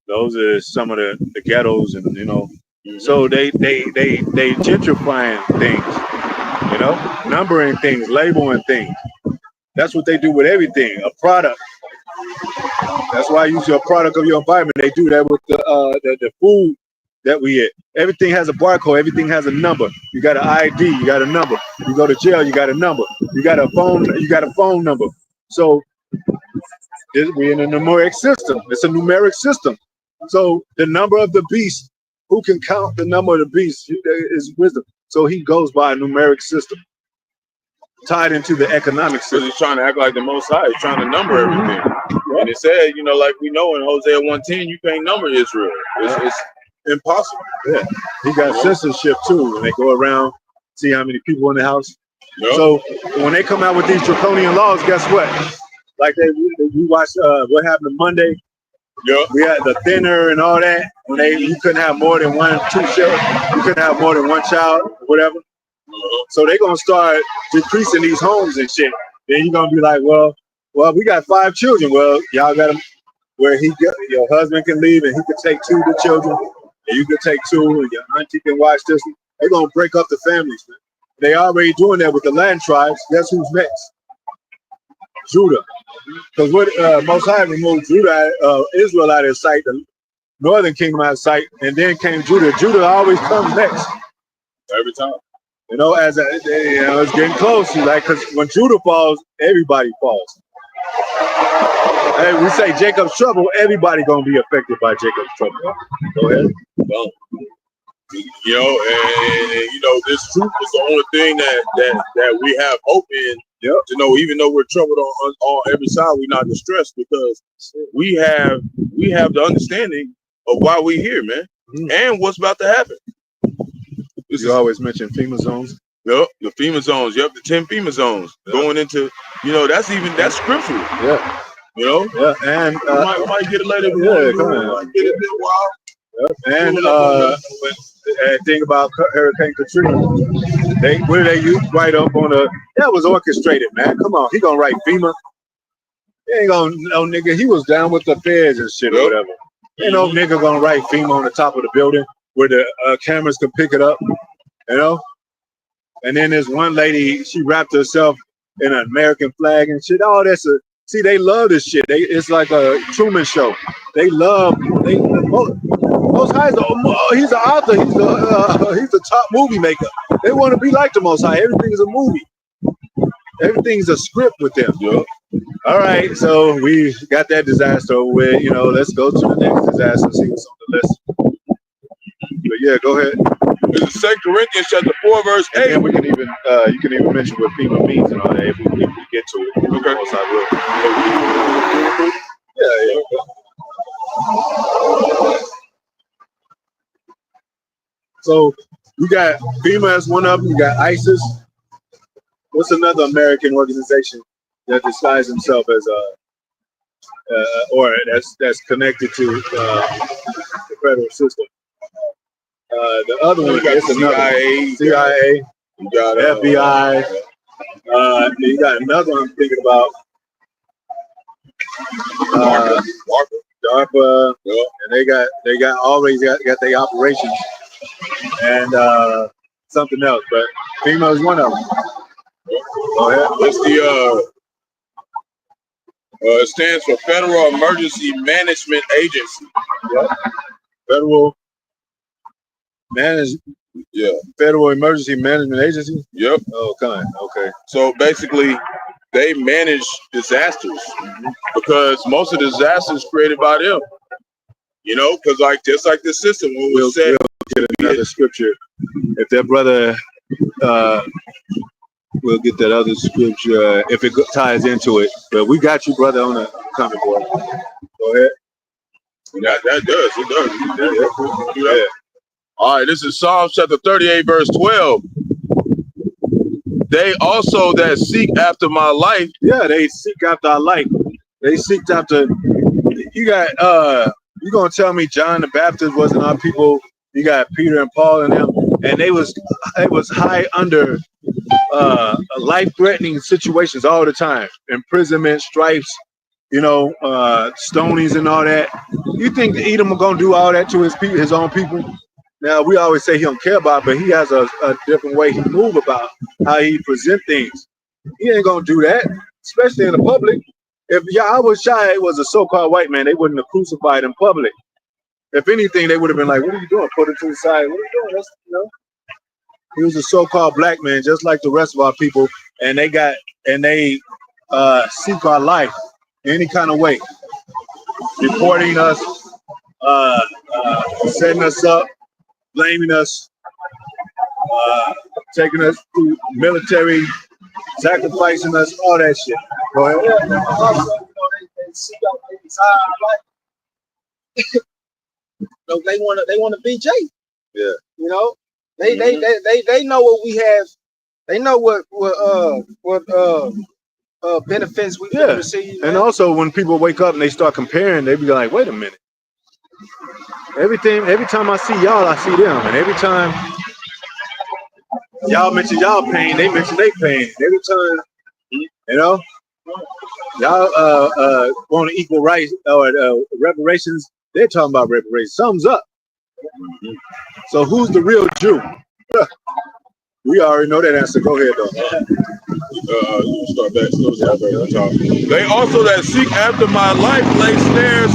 Those are some of the ghettos and, So they gentrifying things, you know, numbering things, labeling things. That's what they do with everything. A product. That's why I use your product of your environment. They do that with the food that we eat. Everything has a barcode. Everything has a number. You got an ID. You got a number. You go to jail. You got a number. You got a phone. You got a phone number. So we're in a numeric system. It's a numeric system. So the number of the beast, who can count the number of the beast is wisdom. So he goes by a numeric system tied into the economic system. Because he's trying to act like the Most High. He's trying to number everything. And it said, you know, like we know in Hosea 1:10, you can't number Israel. It's impossible. Yeah, he got censorship too. When they go around, see how many people in the house. Yep. So when they come out with these draconian laws, guess what? Like we watched what happened Monday. Yeah. We had the thinner and all that. When you couldn't have more than two children, you couldn't have more than one child, or whatever. So they're gonna start decreasing these homes and shit. Then you're gonna be like, well, we got 5 children. Well, y'all got them where your husband can leave and he can take 2 of the children, and you can take 2, and your auntie can watch this. They're gonna break up the families, man. They already doing that with the land tribes. Guess who's next? Judah. Because what Most High removed Judah, Israel out of his sight, the northern kingdom out of sight, and then came Judah. Judah always comes next. Every time. You know, it's getting close. Like, because when Judah falls, everybody falls. Hey, we say Jacob's trouble, everybody gonna be affected by Jacob's trouble. Go ahead. Well, you know, and you know, this truth is the only thing that we have hope in. Yep. To know, even though we're troubled on every side, we're not distressed because we have the understanding of why we're here, man, and what's about to happen. You always mention FEMA zones. Yep, the FEMA zones. Yep, the 10 FEMA zones going into, you know, that's scriptural. Yeah. You know. Yeah, and we might get it later. Yeah, come on. Get it in a while. Yep. And think about Hurricane Katrina. What did they use? Right up on that was orchestrated, man. Come on, he gonna write FEMA. He ain't gonna no nigga. He was down with the feds and shit or whatever. Ain't no nigga gonna write FEMA on the top of the building where the cameras can pick it up, you know. And then there's one lady, she wrapped herself in an American flag and shit. Oh, see, they love this shit. It's like a Truman Show. Most High he's an author. He's a top movie maker. They want to be like the Most High. Everything is a movie. Everything's a script with them. Yeah. All right, so we got that disaster over with. You know, let's go to the next disaster and see what's on the list. But yeah, go ahead. This is 2 Corinthians chapter 4, verse 8. And we can even you can even mention what FEMA means and all that if we get to it. Okay. Most High will. Yeah. So you got FEMA as one of them. You got ISIS. What's another American organization that disguises himself as or that's connected to the federal system? The other one is CIA. You got FBI. You got another one I'm thinking about. DARPA. Yeah. And they always got their operations and something else, but FEMA is one of them. Go ahead. It's it stands for Federal Emergency Management Agency. Yep. Federal Emergency Management Agency. Yep. Oh, kind. Okay. So basically, they manage disasters because most of the disasters created by them. You know, because just like the system, when we'll get another scripture. If that brother, we'll get that other scripture if it ties into it. But we got you, brother, on the comment board. Go ahead. Yeah, that does. It does. Yeah. All right, this is Psalms chapter 38, verse 12. They also that seek after my life. Yeah, they seek after our life. They seek after. You got. You gonna tell me John the Baptist wasn't our people? You got Peter and Paul and them, and it was high under life-threatening situations all the time, imprisonment, stripes, you know, stonings and all that. You think Edom are gonna do all that to his own people? Now we always say he don't care about it, but he has a different way he move about how he present things. He ain't gonna do that, especially in the public. If Yahweh Shai was a so-called white man, they wouldn't have crucified in public. If anything, they would have been like, "What are you doing? Put it to the side. What are you doing?" That's, you know. He was a so-called black man, just like the rest of our people, and they seek our life any kind of way, reporting us, setting us up, blaming us, taking us to military, sacrificing us, all that shit. Go ahead. Yeah, also, you know, they see your baby's like, they wanna be Jay. Yeah. You know, they know what we have. They know what benefits we can receive. And also when people wake up and they start comparing, they be like, wait a minute. Every time I see y'all, I see them. And every time y'all mention y'all pain, they mention their pain. Every time, you know, y'all want equal rights or reparations, they're talking about reparations. Something's up. So who's the real Jew? We already know that answer. Go ahead, though. You start back. They also that seek after my life lay snares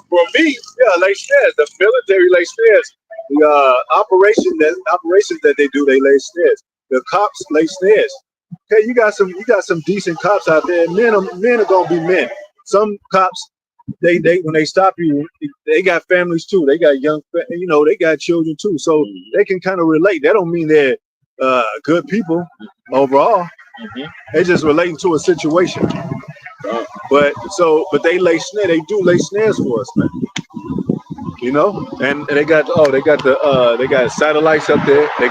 for me. Yeah, lay snares. The military lay snares. The operations that they do, they lay snares. The cops lay snares. Okay, you got some decent cops out there. Men are gonna be men. Some cops, they when they stop you, they got families too. They got they got children too. So they can kind of relate. That don't mean they're good people overall. They just relating to a situation. But they lay snare. They do lay snares for us, man. You know, and they got satellites up there. They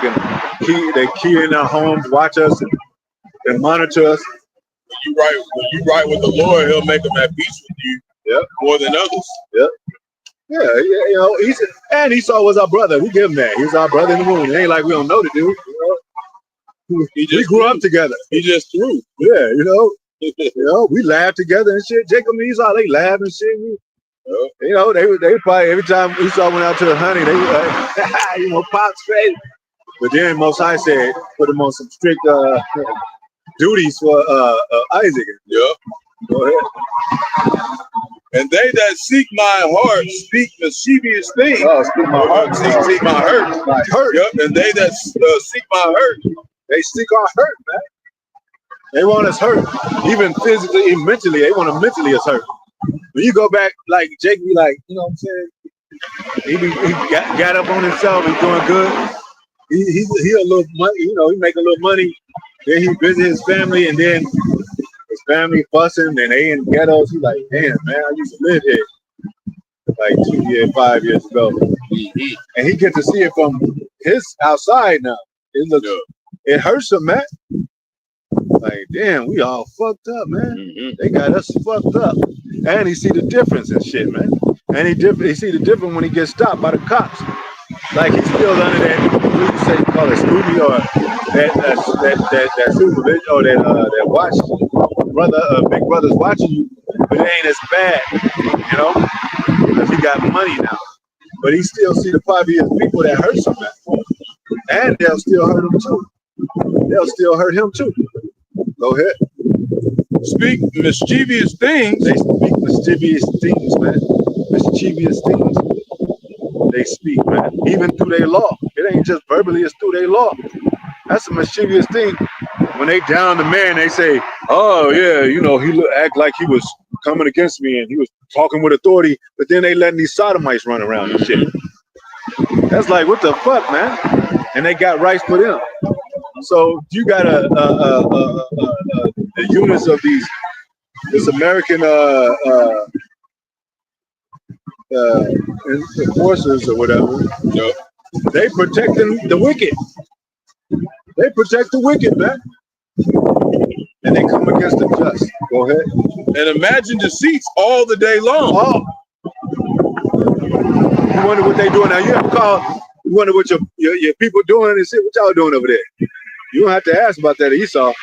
key in our homes, watch us, and monitor us. When you right with the Lord, He'll make them at peace with you. Yep. More than others. Yep. Yeah, you know, Esau was our brother. We give him that. He's our brother in the womb. It ain't like we don't know the dude. You know? We grew up together. He just threw. Yeah, you know. We laughed together and shit. Jacob and Esau, they laughed and shit. You know, they probably every time Esau went out to the honey, they were like, Pop's face. But then Most High said, put him on some strict duties for Isaac. Yeah. Go ahead. And they that seek my heart speak mischievous things. Oh, speak my heart. Seek my hurt. My hurt. Yep. And they that seek my hurt. They seek our hurt, man. They want us hurt. Even physically, even mentally, they want to mentally us hurt. When you go back, like Jake be like, you know what I'm saying? He got up on himself, he's doing good. He a little money, he make a little money. Then he visit his family, and then his family fussing, and they in ghettos. He like, damn, man, I used to live here like 5 years ago. And he get to see it from his outside now. It hurts him, man. Like, damn, we all fucked up, man. They got us fucked up. And he see the difference and shit, man. And he see the difference when he gets stopped by the cops. Like he's still under that, what do you say, call it Scooby, or that supervision, or that watch, big brother's watching you, but it ain't as bad, because he got money now. But he still see the 5 years people that hurt him, man. And they'll still hurt him too. They'll still hurt him too. Go ahead. Speak mischievous things. They speak mischievous things, man. Mischievous things. They speak, man. Even through their law. It ain't just verbally, it's through their law. That's a mischievous thing. When they down the man, they say, oh, yeah, he act like he was coming against me and he was talking with authority, but then they letting these sodomites run around and shit. That's like, what the fuck, man? And they got rights for them. So you got the units of this American enforcers or whatever. Yep. They protecting the wicked. They protect the wicked, man. And they come against the just. Go ahead. And imagine deceits all the day long. Oh. You wonder what they doing now. You wonder what your people doing and shit. What y'all doing over there? You don't have to ask about that, Esau.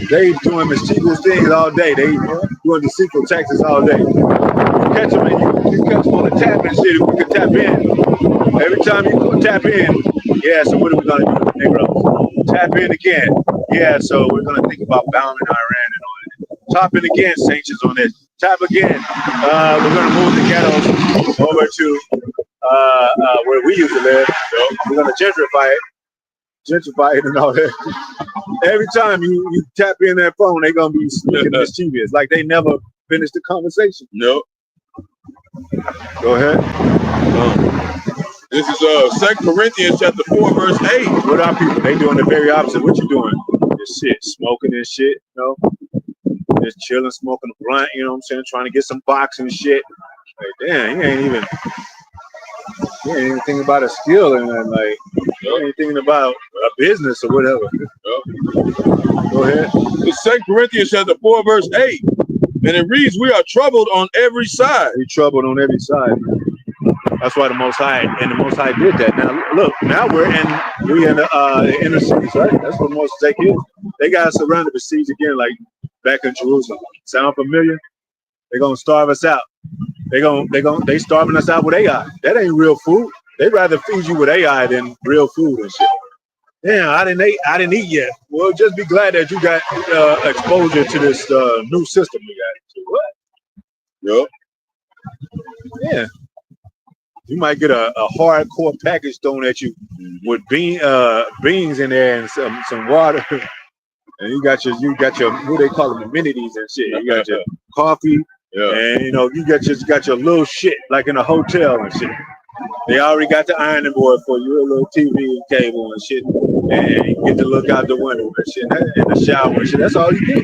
They doing mischievous things all day. They doing deceitful taxes all day. You catch them and you catch them on the tap and shit. If we could tap in, Every time you go tap in, yeah, so what are we going to do with the Negroes? Tap in again. Yeah, so we're going to think about bombing Iran and all that. Tap in again, sanctions on this. Tap again. We're going to move the ghettos over to where we used to live. So we're going to gentrify it and all that. Every time you tap in that phone, they're going to be looking mischievous. Like they never finished the conversation. Nope. Go ahead. This is 2 Corinthians chapter 4, verse 8. What are people? They doing the very opposite. What you doing? This shit, smoking and shit, you know? Just chilling, smoking a blunt, you know what I'm saying? Trying to get some boxing shit. Like, damn, you ain't even thinking about a skill and like, you ain't thinking about a business or whatever. Go ahead. It's 2 Corinthians chapter 4, verse 8. And it reads, we are troubled on every side. We troubled on every side, man. That's why the Most High did that. Now look, now we in the inner cities, right? That's what Moses take is. They got us surrounded, besieged again, like back in Jerusalem. Sound familiar? They're gonna starve us out. They starving us out with AI. That ain't real food. They'd rather feed you with AI than real food and shit. Damn, I didn't eat yet. Well, just be glad that you got exposure to this new system we got. What? Yep. Yeah. You might get a hardcore package thrown at you with beans in there and some water, and you got your what they call them, amenities and shit. You got your coffee, and you got your little shit like in a hotel and shit. They already got the ironing board for you, a little TV and cable and shit, and you get to look out the window and shit, and the shower and shit. That's all you get.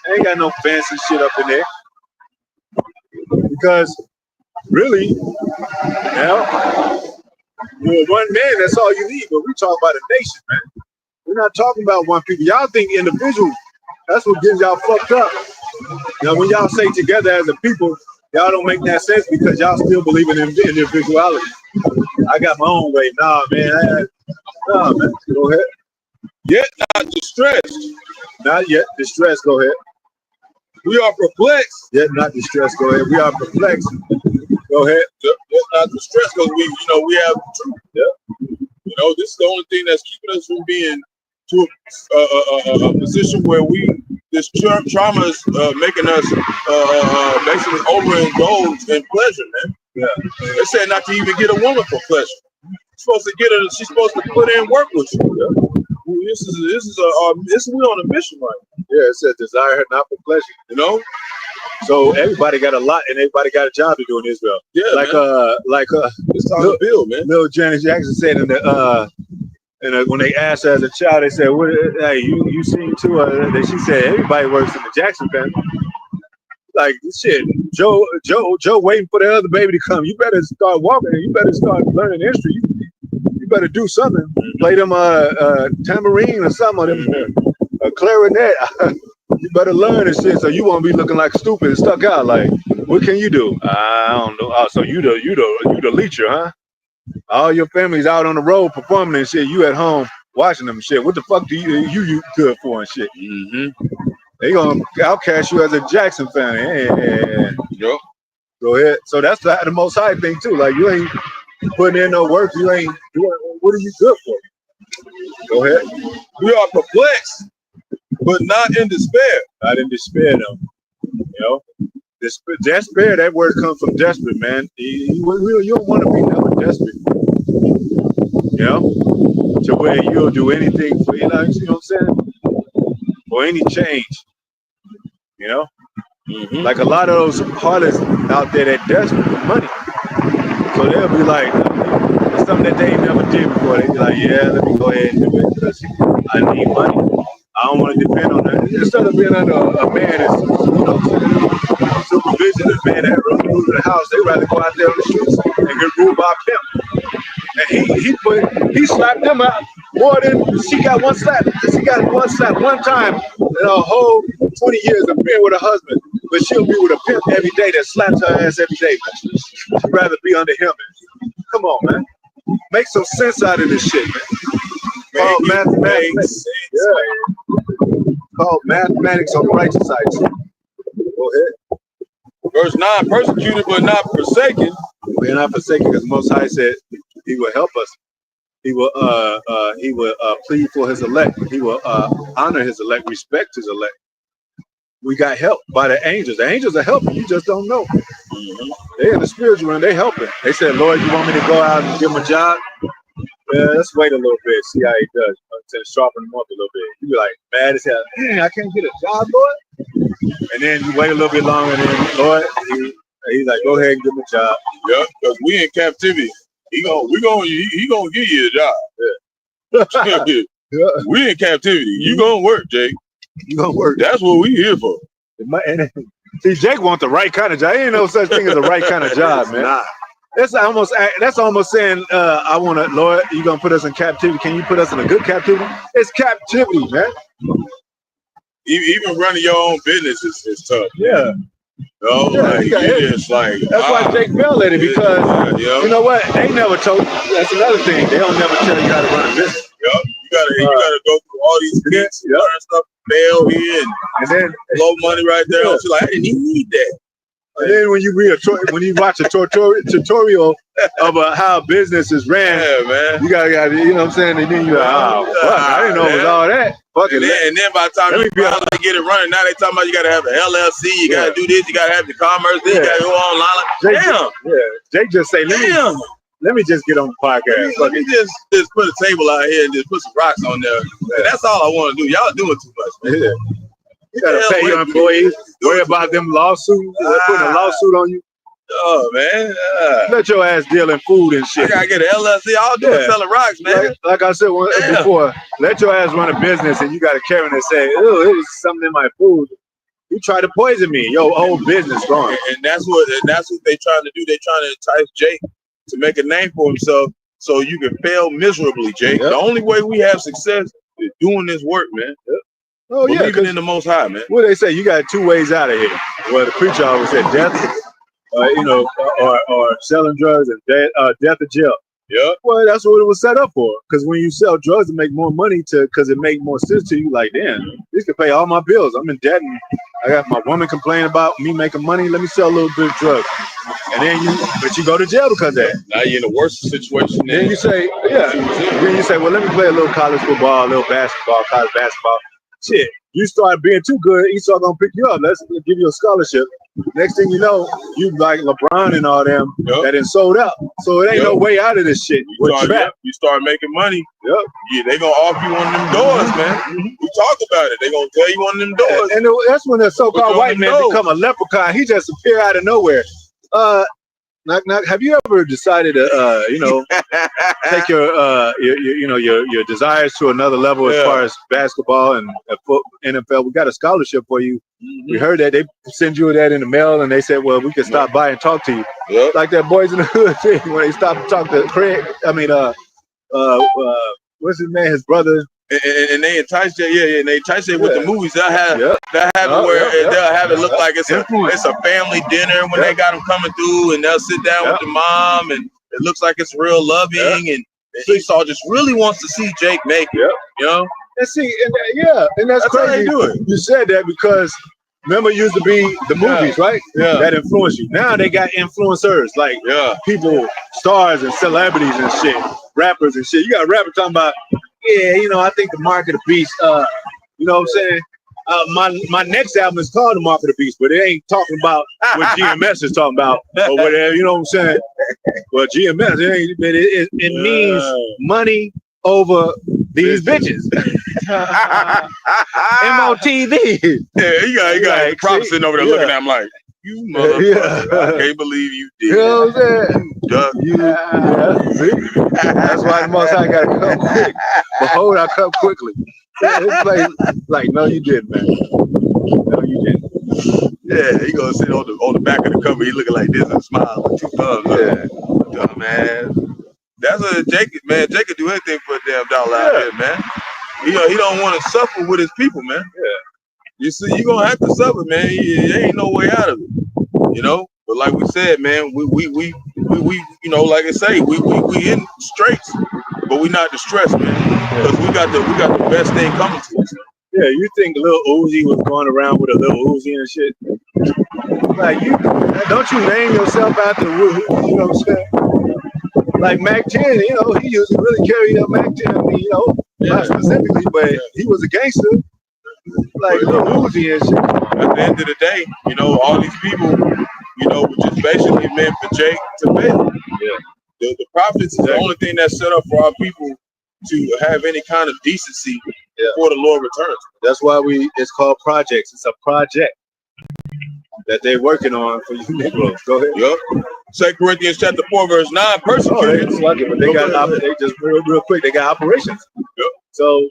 Ain't got no fancy shit up in there because. Really, well, one man, that's all you need, but we talking about a nation, man. We're not talking about one people. Y'all think individual, that's what gets y'all fucked up. Now, when y'all say together as a people, y'all don't make that sense because y'all still believe in individuality. I got my own way. Nah, man. Go ahead. Yet not distressed. Not yet distressed. Go ahead. We are perplexed. Yet not distressed. Go ahead. We are perplexed. Go ahead. Yet not distressed because we have the truth. Yeah. This is the only thing that's keeping us from being to a position where this trauma is making us basically overindulge in pleasure, man. Yeah. They said not to even get a woman for pleasure. She's supposed to put in work with you. Yeah. This is we on a mission, right? Yeah, it says desire her not for pleasure. So everybody got a lot and everybody got a job to do in Israel. Yeah, it's time to build, man. Little Janet Jackson said in the when they asked her as a child, they said, "Hey, you seen too?" She said, "Everybody works in the Jackson family." Like shit, Joe waiting for the other baby to come. You better start walking. You better start learning history. You better do something. Play them tambourine or something. A clarinet. You better learn and shit, so you won't be looking like stupid and stuck out. Like, what can you do? I don't know. Oh, so you the leecher, huh? All your family's out on the road performing and shit. You at home watching them shit. What the fuck do you good for and shit? Mm-hmm. They gonna outcast you as a Jackson fan. Yep. Go ahead. So that's the Most High thing too. Like you ain't putting in no work. You ain't doing. What are you good for? Go ahead. We are perplexed, but not in despair. Not in despair, though. Despair. That word comes from desperate, man. You don't want to be never desperate. To where you'll do anything for you know what I'm saying, or any change. Mm-hmm. Like a lot of those artists out there that desperate for money. So they'll be like, it's something that they never did before. They be like, yeah, let me go ahead and do it because I need money. I don't want to depend on that. Instead of being under a man that's, supervision, a man that rules the house, they rather go out there on the streets and get ruled by a pimp. And he slapped them out more than she got one slap. She got one slap one time in a whole 20 years of being with her husband. But she'll be with a pimp every day that slaps her ass every day, man. She'd rather be under him, man. Come on, man. Make some sense out of this shit, man. Called mathematics. Yeah. Called mathematics on the righteous side. Go ahead. Verse 9, persecuted but not forsaken. We're not forsaken because Most High said, He will help us. He will plead for his elect. He will honor his elect, respect his elect. We got help by the angels. The angels are helping. You just don't know. They're in the spiritual realm. They helping. They said, Lord, you want me to go out and give him a job? Yeah, let's wait a little bit, see how he does. Until sharpen him up a little bit. You be like mad as hell. Man, I can't get a job, Lord. And then you wait a little bit longer, and then Lord, he's like, go ahead and give him a job. Yeah, because we in captivity. He gonna give you a job. Yeah. Yeah. We in captivity. You gonna work, Jake. You gonna work. That's what we here for. See, Jake want the right kind of job. Ain't no such thing as the right kind of job, man. Nah. That's almost saying, I want to, Lord, you gonna put us in captivity. Can you put us in a good captivity? It's captivity, man. Even running your own business is tough. Yeah. No, like, it's like that's why Jake fell at it, because you know what? They never told. That's another thing. They don't never tell you how to run a business. Yep. You gotta go through all these bits, learn stuff, fail here, and then blow money right there. Yeah. She's like, I didn't even need that. And then when you watch a tutorial of how a business is ran, yeah, man, you gotta, you know what I'm saying? And then you're like, oh, fuck, I didn't know it was all that. Fuck and then by the time you finally get it running, now they talking about you gotta have an LLC, you gotta do this, you gotta have the commerce, you gotta go online. Jake just say, let me just get on the podcast. Let me just put a table out here and just put some rocks on there. And that's all I want to do. Y'all doing too much, man. Yeah. You gotta pay your employees. Worry about them lawsuits. Putting a lawsuit on you. Oh man, let your ass deal in food and shit. I gotta get an LLC. All do is selling rocks, man. Like I said before, let your ass run a business and you got a Karen and say, "Oh, it was something in my food. You try to poison me. Your whole business gone." And that's what they trying to do. They trying to entice Jake to make a name for himself, so you can fail miserably, Jake. Yep. The only way we have success is doing this work, man. Yep. Oh yeah, believing in the Most High, man. What they say, you got two ways out of here. Well, the preacher always said death, or selling drugs and death or jail. Yeah. Well, that's what it was set up for. Because when you sell drugs to make more money, because it make more sense to you, like, damn, this can pay all my bills. I'm in debt, and I got my woman complaining about me making money. Let me sell a little bit of drugs. And then you go to jail because of that. Now you're in a worse situation. Then you say, Then you say, well, let me play a little college football, a little basketball, college basketball. Shit, you start being too good, Esau gonna pick you up. Let's give you a scholarship. Next thing you know, you like LeBron and all them that is sold out. So it ain't no way out of this shit. You start making money. Yep. Yeah, they gonna offer you one of them doors, man. We talked about it. They gonna tell you one of them doors. And that's when the so-called white man become a leprechaun. He just appear out of nowhere. Knock, knock. Have you ever decided to, take your desires to another level as far as basketball and NFL? We got a scholarship for you. We heard that they send you that in the mail, and they said, well, we can stop by and talk to you. Yep. Like that Boys in the Hood thing when they stopped and talked to Craig. I mean, what's his name? His brother. And they entice you, and they entice you with the movies. They'll have it where they'll have it look like it's a family dinner when they got them coming through, and they'll sit down with the mom, and it looks like it's real loving, and Esau just really wants to see Jake make it, you know? And see, and that's crazy. How they do it. You said that because remember it used to be the movies, right? Yeah. That influenced you. Now they got influencers, like people, stars and celebrities and shit, rappers and shit. You got a rapper talking about, I think the Mark of the Beast, you know what I'm saying? My next album is called The Mark of the Beast, but it ain't talking about what GMS is talking about or whatever, you know what I'm saying? Well, GMS, it means money over these bitches. MOTB. Yeah, you got like, props sitting over there looking at him like, you motherfucker. I can't believe you did. You know what I'm saying? See? That's why the Most High got to come quick. Behold, I come quickly. It's like, no, you didn't, man. No, you didn't. Yeah, he gonna sit on the back of the cover. He looking like this and smile with 2 thumbs. Dumb man. That's a Jake, man. Jake could do anything for a damn dollar out here, man. He don't want to suffer with his people, man. Yeah. You see, you gonna have to suffer, man. There ain't no way out of it, you know. But like we said, man, we like I say, we in straits, but we not distressed, man, because we got the best thing coming to us. Yeah, you think Lil Uzi was going around with a Lil Uzi and shit? Like don't you name yourself after, you know what I'm saying? Like Mac 10, you know, he used to really carry a Mac 10. I mean, you know, not specifically, but he was a gangster. Like Lil Uzi and shit. At the end of the day, you know, all these people, you know, were just basically meant for Jake to fail. Yeah. The prophets is the only thing that's set up for our people to have any kind of decency before the Lord returns. That's why it's called projects. It's a project that they're working on for you Negroes. Go ahead. Yep. 2 Corinthians chapter 4, verse 9, persecuted. Oh, but they they just real quick, they got operations. Yep. So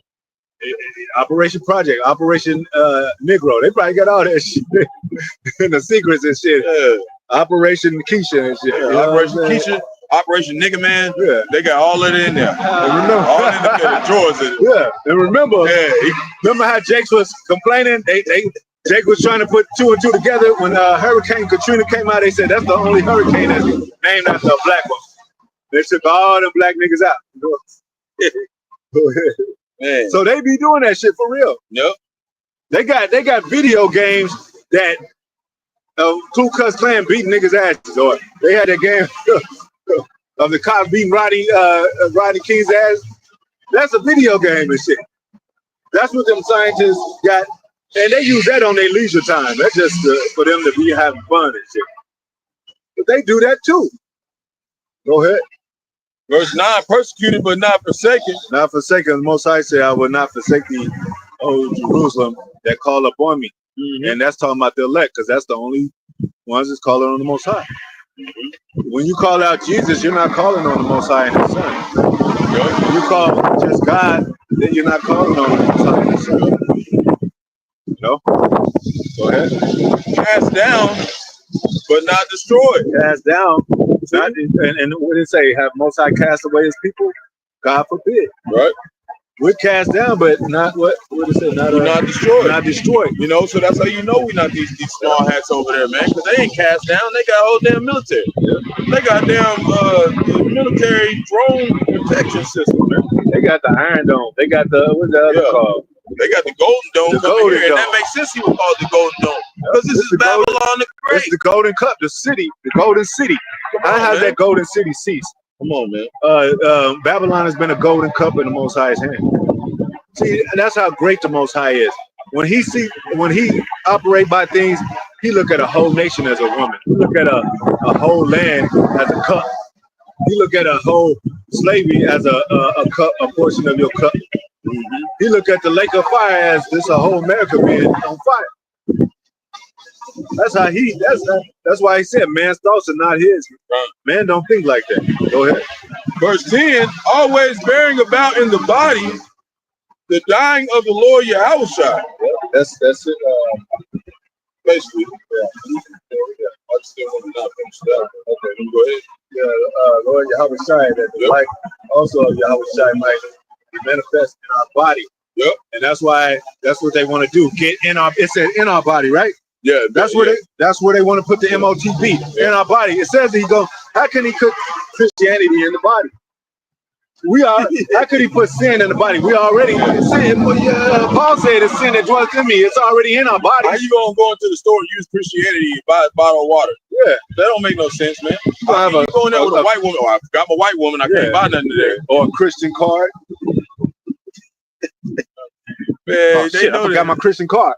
Operation Project, Operation Negro. They probably got all that shit and the secrets and shit. Yeah. Operation Keisha and shit. Yeah. Operation Keisha, Operation Nigga Man. Yeah. They got all of it in there. Remember, all in the drawers in it. Yeah. And remember how Jakes was complaining? Jake was trying to put 2 and 2 together when Hurricane Katrina came out. They said that's the only hurricane that's named after a black one. They took all them black niggas out. Man. So they be doing that shit for real. Yep. They got video games that Ku Klux Klan beating niggas' asses, or they had that game of the cops beating Rodney King's ass. That's a video game and shit. That's what them scientists got, and they use that on their leisure time. That's just for them to be having fun and shit. But they do that too. Go ahead. Verse 9, persecuted but not forsaken. Not forsaken. The Most High said, I will not forsake thee, O Jerusalem, that call upon me. Mm-hmm. And that's talking about the elect, because that's the only ones that's calling on the Most High. Mm-hmm. When you call out Jesus, you're not calling on the Most High and His Son. Yep. When you call just God, then you're not calling on the Most High and His Son. No? Go ahead. Cast down, but not destroyed. Cast down. Not, and what did it say? Have Most High cast away His people? God forbid. Right. We're cast down, but not what it say? Not destroyed. Not destroyed. You know, so that's how you know we're not these small hats over there, man. Because they ain't cast down. They got a whole damn military. Yeah. They got damn military drone protection system, man. They got the Iron Dome. They got what's the other called? They got the Golden Dome coming here, and that makes sense he would call it the Golden Dome. Because this is Babylon the Great. It's the Golden Cup, the city, the Golden City. How has that Golden City ceased? Come on, man. Babylon has been a golden cup in the Most High's hand. See, that's how great the Most High is. When he operate by things, he look at a whole nation as a woman. He look at a whole land as a cup. He look at a whole slavery as a cup, a portion of your cup. Mm-hmm. He look at the lake of fire as this a whole America being on fire. That's how that's why he said man's thoughts are not his. Man don't think like that. Go ahead. Verse 10, always bearing about in the body the dying of the Lord Yahushua. That's it. Basically. Yeah. I still want to not finish that. Okay, go ahead. Yeah, Lord Yahushua, that the life also of Yahushua might be manifest in our body. Yep. And that's what they want to do. Get in our, it said in our body, right? Yeah. That's where they want to put the MOTB in our body. It says he goes, how can he put Christianity in the body? How could he put sin in the body? We already sin. Paul said it's sin that dwells in me. It's already in our body. How you gonna go into the store and use Christianity and buy a bottle of water? Yeah. That don't make no sense, man. You go in there with a white woman. Oh, I got my white woman. I can't buy nothing today. Or a Christian card. Man, they know I got my Christian card.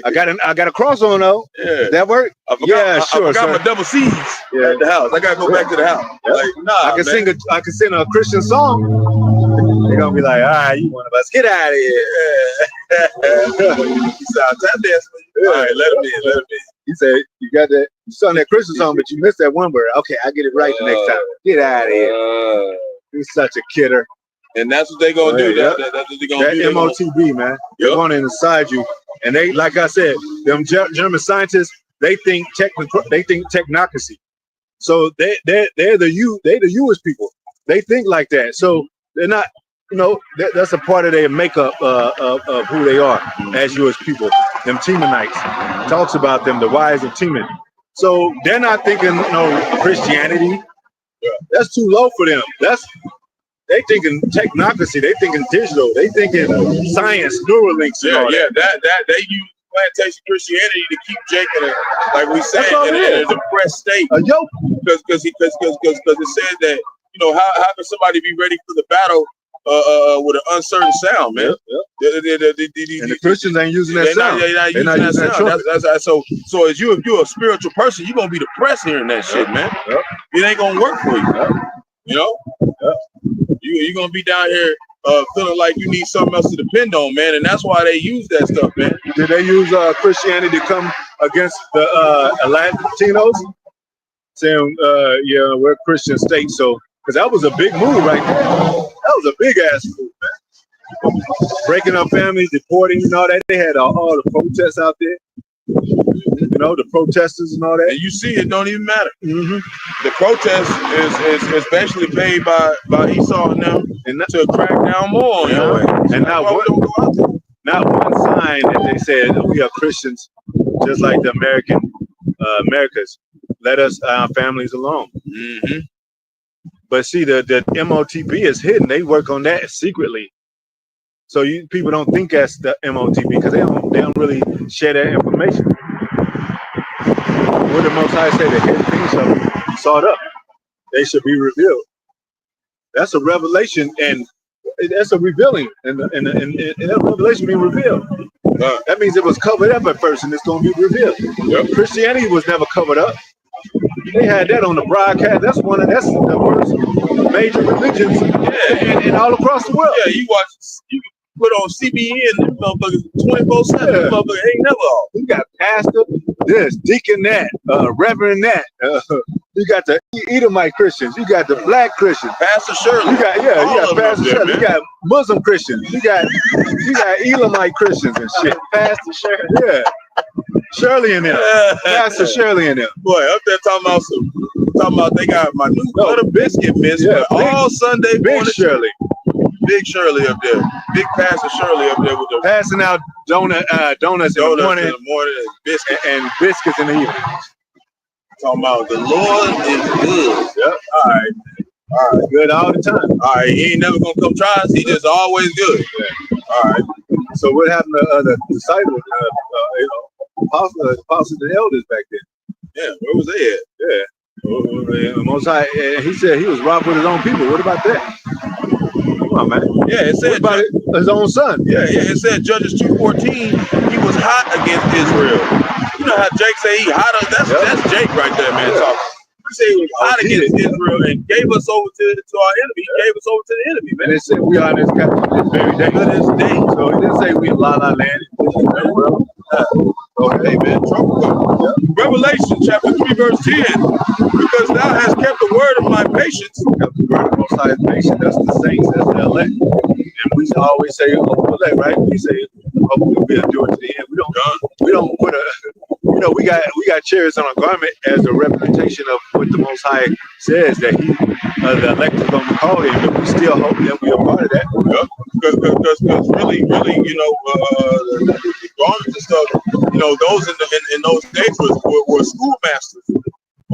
I got a cross on though. Yeah. That work? I forgot my double C's at the house. I gotta go back to the house. Yep. Like, nah, I can sing a Christian song. They're gonna be like, all right, you one of us, get out of here. He said, I'll tap dance for you. All right, let him in. He said, you got that, you sung that Christian song, but you missed that one word. Okay, I'll get it right the next time. Get out of here. You're such a kidder. And that's what they're gonna do. That's what they're gonna do. That MOTB, man. They want it inside you. And they, like I said, them German scientists, they think technocracy. So they're the Jewish people. They think like that. So they're not, that's a part of their makeup of who they are as Jewish people. Them Temanites talks about them, the wives of Teman. So they're not thinking Christianity. That's too low for them. They thinking technocracy. They thinking digital. They thinking science, Neuralinks. Yeah. That they use plantation Christianity to keep Jake in like we said in a depressed state. A yoke. Because it said that You know, how can somebody be ready for the battle with an uncertain sound, man? And the Christians ain't using that sound. They're not using that sound. So if you're a spiritual person, you're gonna be depressed hearing that shit, man. It ain't gonna work for you. You know, you're gonna be down here feeling like you need something else to depend on, man, and that's why they use that stuff, man. Did they use Christianity to come against the Latinos, saying, "Yeah, we're a Christian state"? So, because that was a big move right there. That was a big ass move, man. Breaking up families, deporting, and all that. They had all the protests out there. You know, the protesters and all that. And you see, it don't even matter. Mm-hmm. The protest is especially paid by Esau and them to crack down more on your ass. And not one sign that they said we are Christians, just like the Americas. Let us our families alone. Mm-hmm. But see, the MOTB is hidden. They work on that secretly. So people don't think that's the MOTB because they don't really share that information. What the Most High say, the hidden things shall be sought up. They should be revealed. That's a revelation, and that's a revealing, and that revelation being revealed. That means it was covered up at first, and it's going to be revealed. Yep. Christianity was never covered up. They had that on the broadcast. That's the worst major religions, and all across the world. Yeah, you can put on CBN, them motherfuckers 24/7. Motherfuckers ain't never off. You got pastor this, deacon that, reverend that. You got the Edomite Christians. You got the black Christians. Pastor Shirley. You got Pastor Shirley. You got Muslim Christians. You got Elamite Christians and shit. Pastor Shirley. Yeah. Shirley in there. Pastor Shirley in there. Boy, up there talking about they got my new butter biscuit mix all Sunday Big Shirley. Big Shirley up there. Big Pastor Shirley up there with the passing out donuts in the morning and biscuits and biscuits in the evening. Talking about the Lord is good. Yep. All right. Good all the time. All right. He ain't never gonna come try us. He just always good. Yeah. All right. So what happened to the disciples? Apostles and elders back then. Yeah. Where was they at? Yeah. Most High, he said he was robbed with his own people. What about that? Come on, man. Yeah, it said about his own son. Yeah. It said Judges 2:14. He was hot against Israel. You know how Jake say he hot? That's Jake right there, man. Talking. He said he was hot against Israel and gave us over to our enemy. He gave us over to the enemy, man. And it said we are in this very day. To this day. So it didn't say we la la land. Okay, man. Revelation chapter 3, verse 10. Because thou hast kept the word of my patience. Kept the word of Most High's patience. That's the saints. That's the elect. And we always say, elect, right? We say, we'll do it to the end. We don't put we got cherries on our garment as a representation of what the Most High says that the elect is going to call him, but we still hope that we are part of that. Because really, the garments and stuff, those in those days were schoolmasters.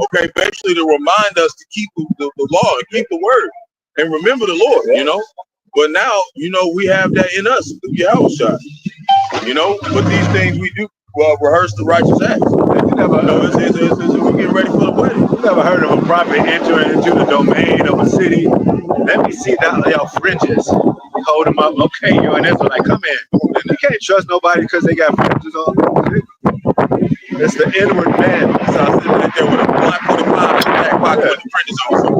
Okay, basically to remind us to keep the law and keep the word and remember the Lord. But now we have that in us, Yahushua. But these things we do. Rehearse the righteous acts. We're getting ready for the wedding. You never heard of a prophet entering into the domain of a city? Let me see your fringes. Hold them up. Okay, you're an Israelite. Come in. And you can't trust nobody because they got fringes on. It's the inward man. So I sitting right there with a Glock 45 in the back pocket with the fringes on.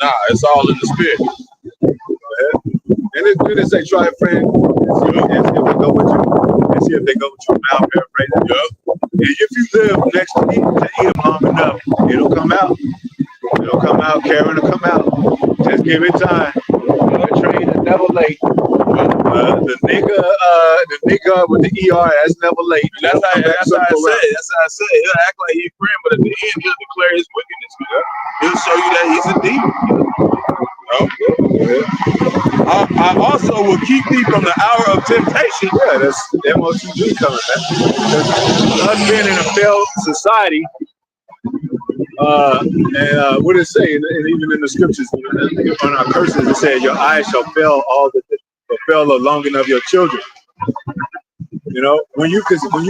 Nah, it's all in the spirit. And it didn't say try a friend and see if they go with you. And see if they go with you. Now paraphrasing. Yep. And if you live next to eat them long enough, it'll come out. It'll come out. Karen will come out. Just give it time. The train is never late. The nigga with the ER, that's never late. That's how I said. He'll act like he's friend, but at the end he'll declare his wickedness. He'll show you that he's a demon. I also will keep thee from the hour of temptation. Yeah, that's MOTB coming, man. Us being in a failed society, and what did it say? And even in the scriptures, on our curses, it said, "Your eyes shall fail fail long enough your children." When you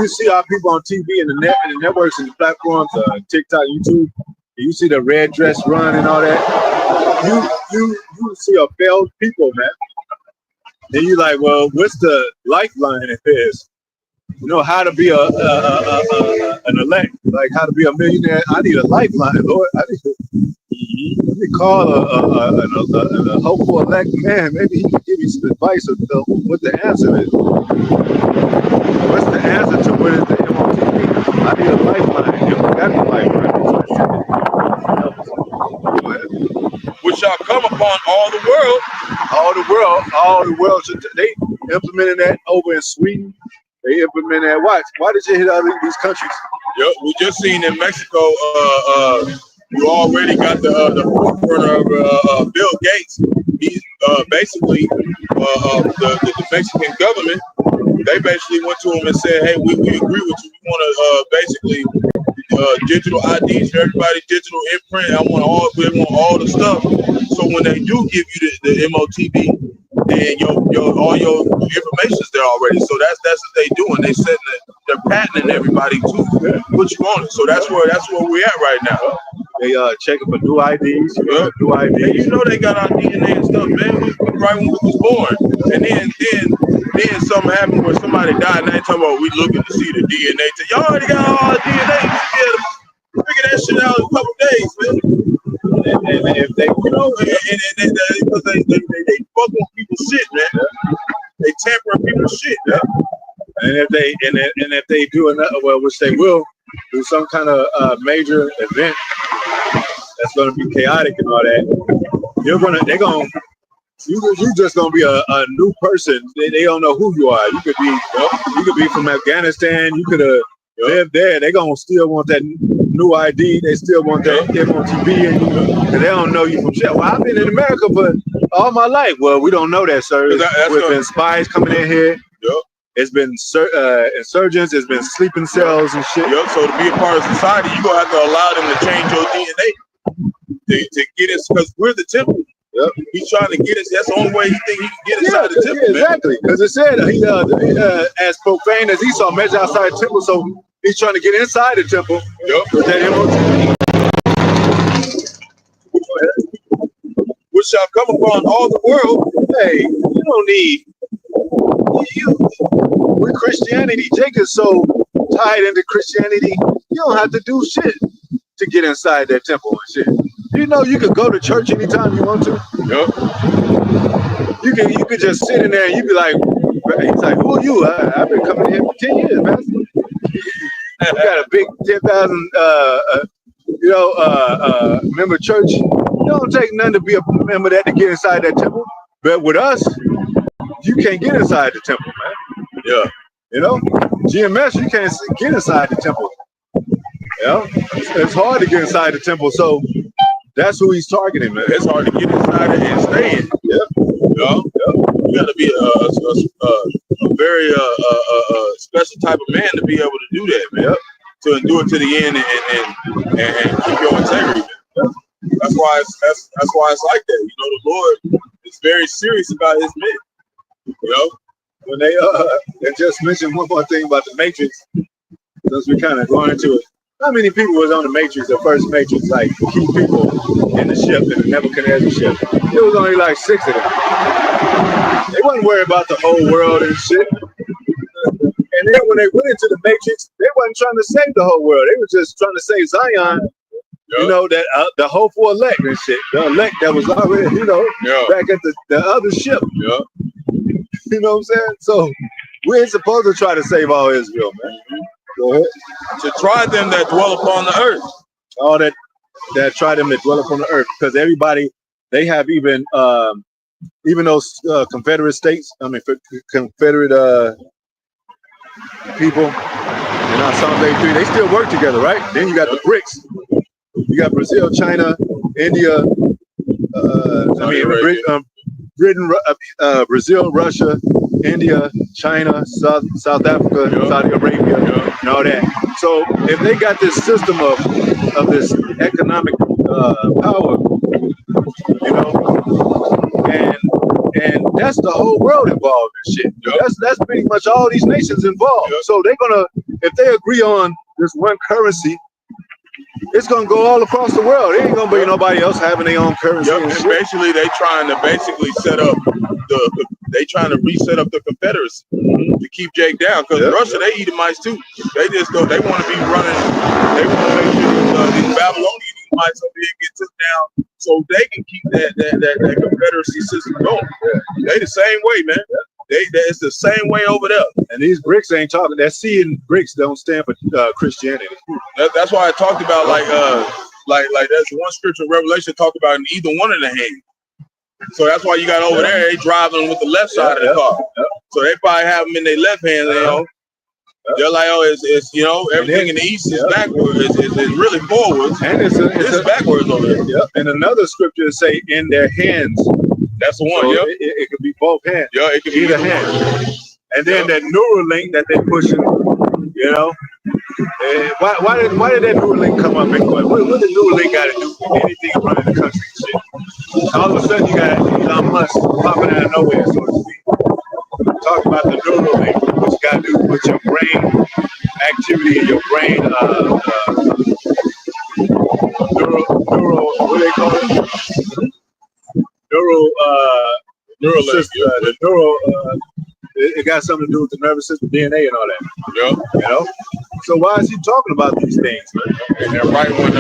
see our people on TV and the networks and the platforms, TikTok, YouTube, You see the red dress run and all that. You see a failed people, man. Then you like, well, what's the lifeline in this? You know how to be an elect, like how to be a millionaire. I need a lifeline, Lord. I need to, let me call a hopeful elect man. Maybe he can give you some advice of what the answer is. What's the answer to what is the MOTB? I need a lifeline. You don't got the lifeline. Which shall come upon all the world. All the world. They implemented that over in Sweden. They implemented that. Why did you hit all these countries? Yep, we just seen in Mexico. You already got the forerunner of Bill Gates. He's basically the Mexican government. They basically went to him and said, "Hey, we agree with you. We want to basically digital IDs for everybody, digital imprint. We want all the stuff. So when they do give you the MOTB, then all your information is there already. So that's what they doing. They're patenting everybody to put you on it. So that's where we're at right now. They checking for new IDs. Yep. New IDs. And you know they got our DNA and stuff, man. Right when we was born, and then something happened where somebody died, and they talking about we looking to see the DNA. So y'all already got all our DNA. You should be able to figure that shit out in a couple days, man. And if they, because they fuck on people's shit, man. They tampering people's shit, man. And if they do another, well, which they will, do some kind of major event that's going to be chaotic and all that, you're just gonna be a new person. They don't know who you are. You could be from Afghanistan. You could have lived there. They gonna still want that new ID. They still want that MOTB, and they don't know you from shit. Well, I've been in America for all my life. Well, we don't know that, sir. There's been spies coming in here. Yep. It's been insurgents. It's been sleeping cells and shit. Yep. So to be a part of society, you gonna have to allow them to change your DNA to get us, because we're the temple. Yep. He's trying to get us. That's the only way he think he can get inside the temple. Yeah, exactly. Because it said as profane as Esau measured outside the temple, so he's trying to get inside the temple. Yep. With that MOTB. Which shall come upon all the world. Hey, you don't need with Christianity. Jake is so tied into Christianity. You don't have to do shit to get inside that temple and shit. You know, you could go to church anytime you want to. Yep. You could just sit in there and you be like, he's like, who are you? I've been coming here for 10 years, man. You got a big 10,000, member church. It don't take nothing to be a member of that to get inside that temple. But with us, you can't get inside the temple, man. Yeah. You know, GMS, you can't get inside the temple. Yeah, it's hard to get inside the temple, so that's who he's targeting, man. It's hard to get inside it and stay in. Yeah, yeah. You got to be a very special type of man to be able to do that, man. Yep. To endure to the end and keep your integrity, man. Yep. That's why it's like that. You know, the Lord is very serious about his men. You know, when they just mentioned one more thing about the Matrix, since we're kind of going into it. How many people was on the Matrix, the first Matrix, like key people in the ship, in the Nebuchadnezzar ship? It was only like 6 of them. They wasn't worried about the whole world and shit. And then when they went into the Matrix, they wasn't trying to save the whole world. They were just trying to save Zion. Yep. You know, that the hopeful elect and shit. The elect that was already, back at the other ship. Yeah. You know what I'm saying? So we ain't supposed to try to save all Israel, man. Go ahead. To try them that dwell upon the earth. All that try them that dwell upon the earth, because everybody, they have even those Confederate states, Confederate people in Psalm 83, they still work together, right? Then you got the BRICS. You got Brazil, China, India, Britain, Brazil, Russia, India, China, South Africa, Saudi Arabia, and all that. So if they got this system of this economic power, and that's the whole world involved in shit. That's pretty much all these nations involved. So they're gonna, if they agree on this one currency, it's gonna go all across the world. It ain't gonna be nobody else having their own currency. Yep, and basically they trying to set up they trying to reset up the Confederacy to keep Jake down, because Russia, they Edomites too. They just go, they want to be running, they want to make sure these Babylonian Edomites over here get took down so they can keep that Confederacy system going. They the same way, man. It's the same way over there. And these bricks ain't talking. That C in bricks don't stand for Christianity. That's why I talked about like there's one scripture in Revelation talked about in either one of the hands. So that's why you got over there, they driving with the left side of the car. So they probably have them in their left hand, you know. They're like, oh, it's you know, everything in the east is backwards. It's really forwards. And it's backwards over there. Yep. And another scripture say in their hands. That's the one. So yep. It could be both hands. Yeah, it could be either hand. And then that Neuralink that they're pushing, you know. Why did that Neuralink come up anyway? What did Neuralink got to do with anything running the country and shit? All of a sudden you got Elon Musk popping out of nowhere, so to speak. Talk about the Neuralink, what you got to do with your brain activity and your brain, what do they call it? Neural system, the neural. It got something to do with the nervous system, DNA, and all that. Yep. You know. So why is he talking about these things? And then right when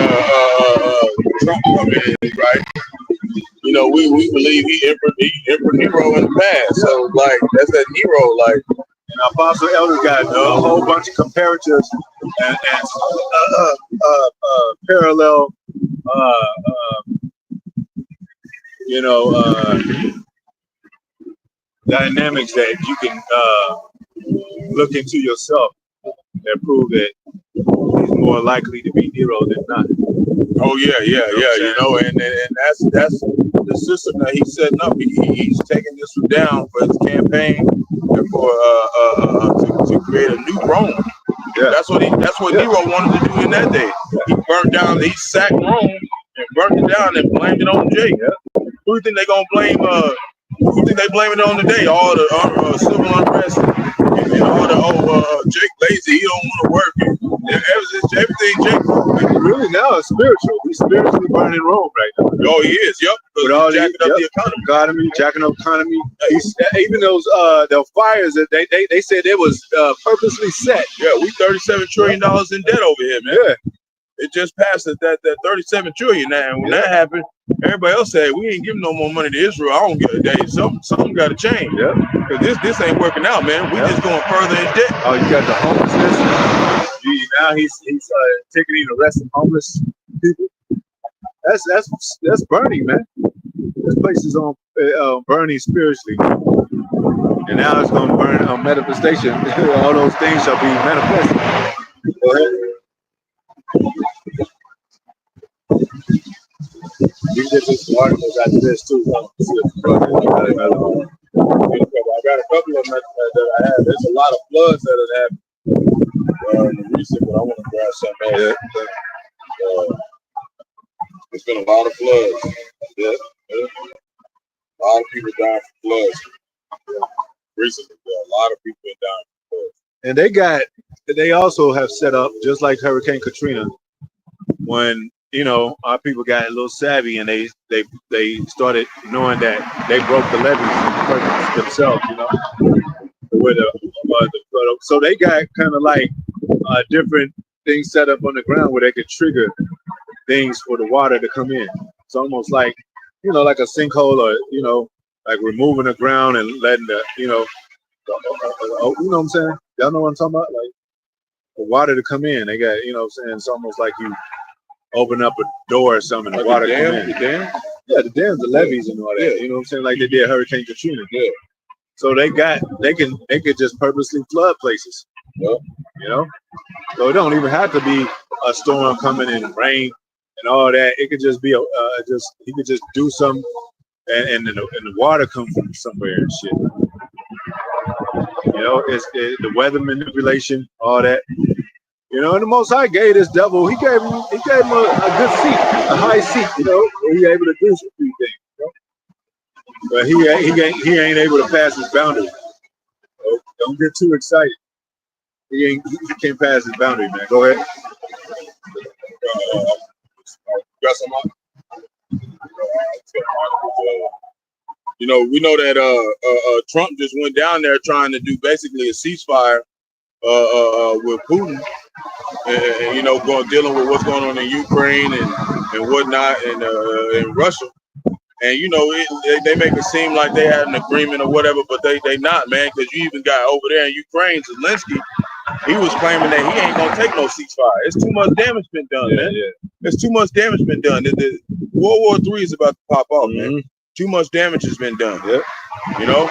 Trump come in, right? You know, we believe he Emperor Nero in the past. So like that's that Nero, like. And Apostle Elder got a whole bunch of comparatives and parallel, you know, dynamics that you can look into yourself and prove that he's more likely to be Nero than not. Oh yeah. You know, and that's the system that he's setting up. He's taking this down for his campaign and for to create a new Rome. Yeah. That's what Nero wanted to do in that day. He burnt down, he sacked Rome and burnt it down and blamed it on Jake. Yeah. Who do you think they gonna blame? Who do you think they blaming it on today? All the civil unrest and all the Jake lazy. He don't want to work. Everything Jake. Really now it's spiritual. He's spiritually burning Rome right now. Oh, he is. Yep. With all jacking up the economy. Jacking up economy. Even those the fires that they said it was purposely set. Yeah, we $37 trillion in debt over here, man. Yeah. It just passed that 37 trillion now. And when that happened, everybody else said we ain't giving no more money to Israel. I don't get a day. Something got to change. Yeah. Because this ain't working out, man. We just going further in debt. Oh, you got the homelessness. Now he's taking and arresting homeless people. That's burning, man. This place is on burning spiritually, and now it's going to burn on manifestation. All those things shall be manifested. Go ahead. You can get some articles after this too. I got a couple of them that I have. There's a lot of floods that have happened in the recent, but I want to grab something else. There's been a lot of floods. Yeah. A lot of people dying from floods. Recently, a lot of people been dying from floods. And they also have set up, just like Hurricane Katrina, when our people got a little savvy and they started knowing that they broke the levees themselves, with so they got kind of like different things set up on the ground where they could trigger things for the water to come in. It's almost like like a sinkhole, or like removing the ground and letting the you know what I'm saying? Y'all know what I'm talking about? Like the water to come in. They got what I'm saying? It's almost like you open up a door or something, and the water come in. The dam? Yeah, the dams, the levees and all that. Yeah. You know what I'm saying? Like they did Hurricane Katrina. Yeah. So they could just purposely flood places. Yep. So it don't even have to be a storm coming and rain and all that. It could just be he could just do something and the water come from somewhere and shit. It's the weather manipulation, all that. And the Most High gave this devil, he gave him a good seat, a high seat, where he able to do some few things. But he ain't able to pass his boundary. Don't get too excited. He can't pass his boundary, man. Go ahead. Got some. You know, we know that Trump just went down there trying to do basically a ceasefire with Putin, and you know, dealing with what's going on in Ukraine and whatnot, and in Russia. And you know, they make it seem like they had an agreement or whatever, but they not, man. Because you even got over there in Ukraine, Zelensky. He was claiming that he ain't gonna take no ceasefire. It's too much damage been done, man. Yeah. It's too much damage been done. World War III is about to pop off, man. Too much damage has been done. Yeah. You know?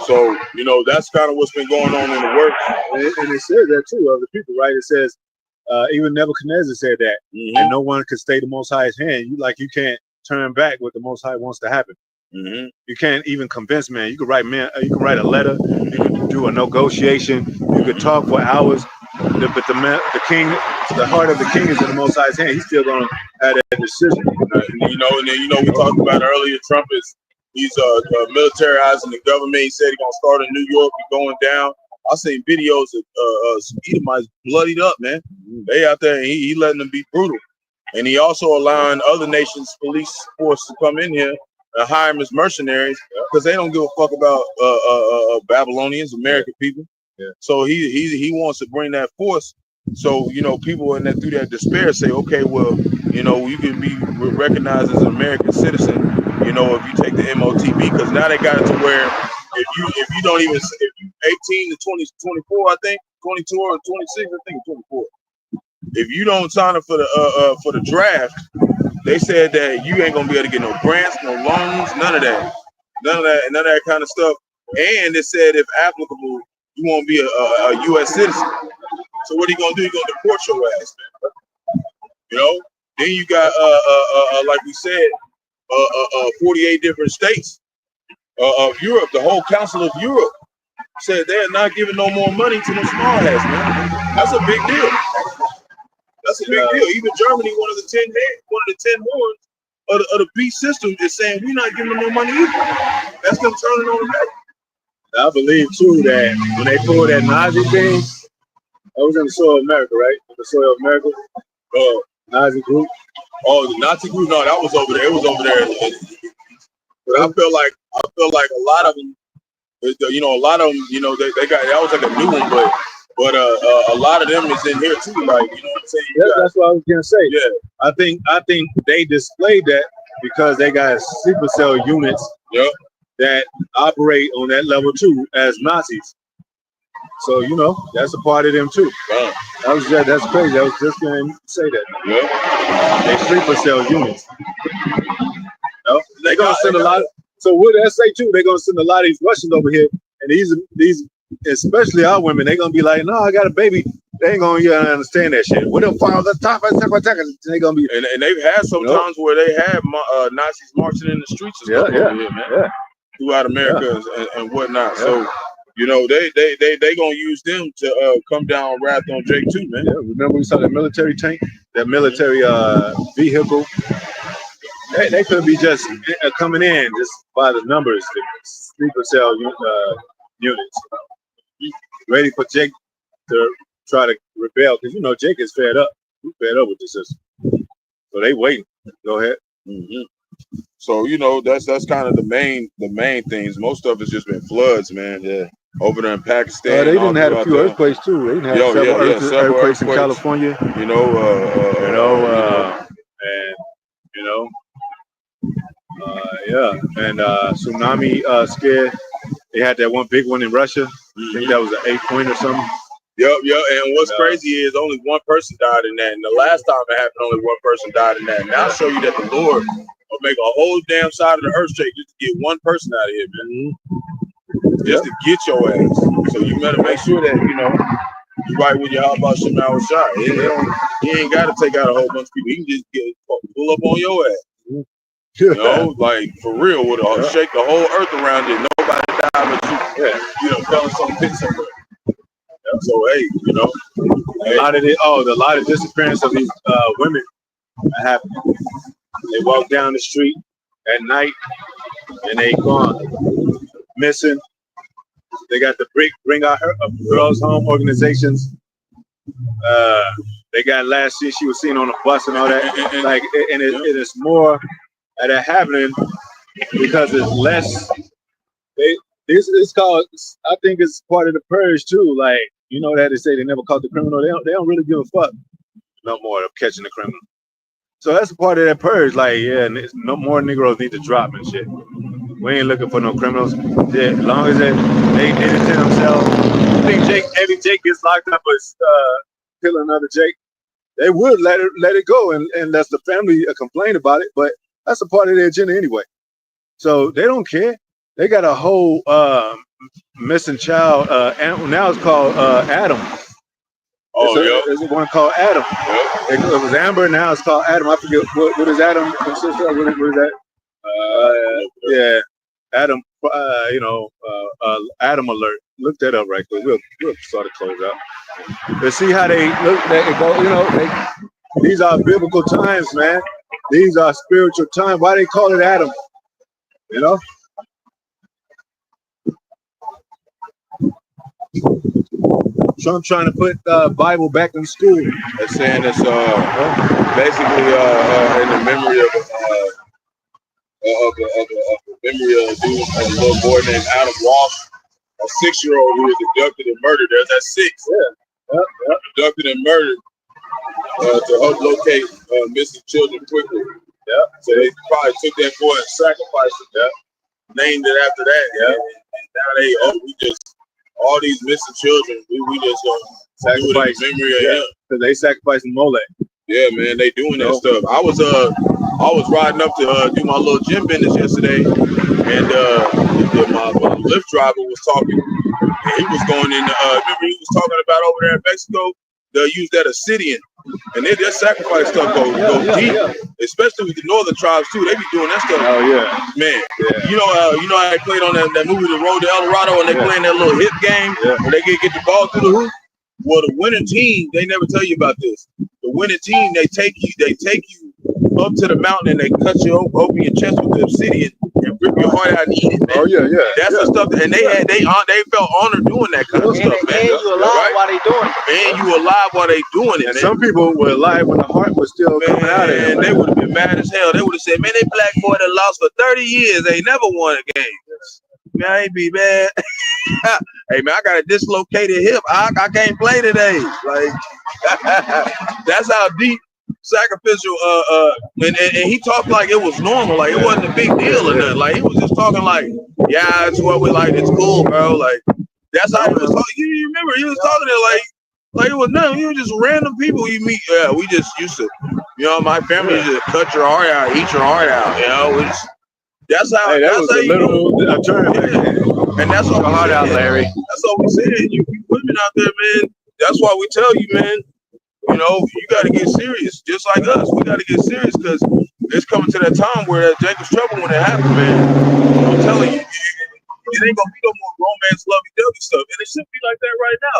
So, you know, that's kind of what's been going on in the works. And it says that too, other people, right? It says, even Nebuchadnezzar said that, and no one could stay the Most High's hand. You can't turn back what the Most High wants to happen. You can't even convince man. You can write a letter. You can do a negotiation. You could talk for hours. But the king, the heart of the king is in the Most High's hand. He's still gonna have that decision. You know, and then you know we talked about earlier. Trump he's militarizing the government. He said he's gonna start in New York. He's going down. I seen videos of some Edomites bloodied up, man. They out there, and he letting them be brutal. And he also allowing other nations' police force to come in here and hire them as mercenaries because they don't give a fuck about Babylonians, American people. Yeah. So he wants to bring that force. So you know, people in that through that despair say, okay, well, you know, you can be recognized as an American citizen. You know, if you take the MOTB, because now they got it to where if you don't even if you 18 to 24, I think 22 or 26, I think 24. If you don't sign up for the draft, they said that you ain't gonna be able to get no grants, no loans, none of that kind of stuff. And it said if applicable, you won't be a U.S. citizen. So what are you gonna do? You're gonna deport your ass, man. You know. Then you got like we said, 48 different states of Europe. The whole Council of Europe said they're not giving no more money to the small ass, man. That's a big deal. That's a big deal. Even Germany, one of the 10 horns of the beast system, is saying we're not giving them no money either. That's them turning on the back. I believe too that when they pulled that Nazi thing, that was in the soil of America, right? The soil of America, Nazi group. Oh, the Nazi group? No, that was over there. It was over there. But I feel like a lot of them, you know, they got that was like a new one, but a lot of them is in here too. Like, you know what I'm saying? That's what I was gonna say. Yeah, I think they displayed that because they got sleeper cell units. Yep. That operate on that level too as Nazis. So you know that's a part of them too. Wow. That's crazy. I was just gonna say that. Yeah. They sleeper cell units. No, they're gonna send a lot. So what did I say too? They're gonna send a lot of these Russians over here, and these especially our women. They're gonna be like, no, I got a baby. They ain't gonna understand that shit. What if file the top? They gonna be. And they've had some times where they have Nazis marching in the streets and stuff over here, man. Yeah. Throughout America and whatnot. Yeah. So, you know, they gonna use them to come down wrath on Jake too, man. Yeah, remember we saw that military tank, that military vehicle. They could be just coming in just by the numbers, the sleeper cell units, ready for Jake to try to rebel because you know Jake is fed up. He's fed up with the system, so they waiting. Go ahead. So you know that's kind of the main things. Most of it's just been floods, man. Yeah, over there in Pakistan. They didn't have a few earthquakes too. They didn't have several earthquakes in California. You know, and tsunami scare. They had that one big one in Russia. I think that was an 8-point or something. Yep. And what's crazy is only one person died in that. And the last time it happened, only one person died in that. And I'll show you that the Lord will make a whole damn side of the earth shake just to get one person out of here, man. Just to get your ass. So you better make sure that, you know, you right with your how about Shemal shot. He ain't got to take out a whole bunch of people. He can just pull up on your ass. You know, like for real, with shake the whole earth around you. Nobody died but you. You know, telling some pit somewhere. So hey, you know, a lot of disappearance of these women happened. They walk down the street at night and they gone missing. They got the bring our girls home organizations. They got last year she was seen on the bus and all that. Like, and it is more of that happening because it's less. This is called. I think it's part of the purge too. Like, you know that they say they never caught the criminal. They don't really give a fuck no more of catching the criminal. So that's a part of that purge. Like, yeah, no more Negroes need to drop and shit. We ain't looking for no criminals. Yeah, as long as they did it to themselves. I think every Jake gets locked up for killing another Jake. They would let it go, and that's the family complain about it. But that's a part of their agenda anyway. So they don't care. They got a whole missing child. Now it's called Adam. There's one called Adam. It was Amber. Now it's called Adam. I forget what is Adam. What is that? Yeah, Adam. Adam alert. Look that up right quick. We'll sort of close out. But see how they look. They go. These are biblical times, man. These are spiritual times. Why they call it Adam? You know. Trump trying to put Bible back in school. They're saying it's basically in the memory of a dude, a little boy named Adam Walsh, a 6-year-old who was abducted and murdered. There's that 6. Yeah. Abducted and murdered to help locate missing children quickly. Yeah. So they probably took that boy and sacrificed it. Yeah. Named it after that. Yeah. And now we just. All these missing children, we just sacrifice memory of him. Because they sacrificing Molech. Yeah, man, they doing that stuff. I was riding up to do my little gym business yesterday, and my Lyft driver was talking, and he was going in. Remember he was talking about over there in Mexico, they'll use that obsidian, and they just sacrifice stuff go deep, especially with the northern tribes too. They be doing that stuff. Oh yeah, man. Yeah. You know how they played on that movie, The Road to El Dorado, and they playing that little hip game where they get the ball through the hoop. Well, the winning team, they never tell you about this. The winning team, they take you up to the mountain and they cut you open your chest with the obsidian and rip your heart out and eat it, man. Oh yeah. That's the stuff and they felt honored doing that kind of stuff, man. And you alive while they doing it. And you alive while they doing it, and man. Some people were alive when the heart was still coming out of it. And they would have been mad as hell. They would have said, man, they black boy that lost for 30 years, they never won a game. Man, I ain't be mad. Hey man, I got a dislocated hip. I can't play today. Like that's how deep sacrificial and he talked like it was normal, like it wasn't a big deal or nothing. Like he was just talking like, yeah, it's what we like, it's cool, bro. Like that's how he was talking. You remember he was talking to like it was nothing. You were just random people you meet. Yeah, we just used to, my family just cut your heart out, eat your heart out, that's how. Hey, that was a literal term. Yeah. And that's what we heart out, Larry. That's what we said. You women out there, man. That's why we tell you, man. You got to get serious, just like us. We got to get serious because it's coming to that time where that Jacob's trouble when it happens, man. I'm telling you, it ain't gonna be no more romance, lovey-dovey stuff, and it shouldn't be like that right now.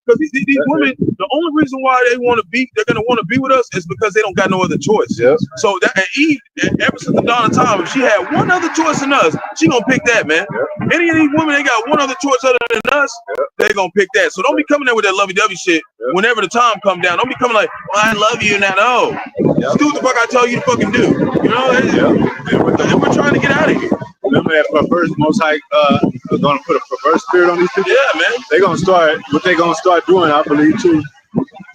Because these women, the only reason why they're gonna want to be with us is because they don't got no other choice. Yep. So that Eve, ever since the dawn of time, if she had one other choice than us, she gonna pick that, man. Yep. Any of these women, they got one other choice other than us, they gonna pick that. So don't be coming there with that lovey-dovey shit. Whenever the time come down, don't be coming like, well, I love you now. No, just do what the fuck I tell you to fucking do. We're trying to get out of here. Remember that perverse Most High going to put a perverse spirit on these people? Yeah, man. They're going to start, what they're going to start doing, I believe, too,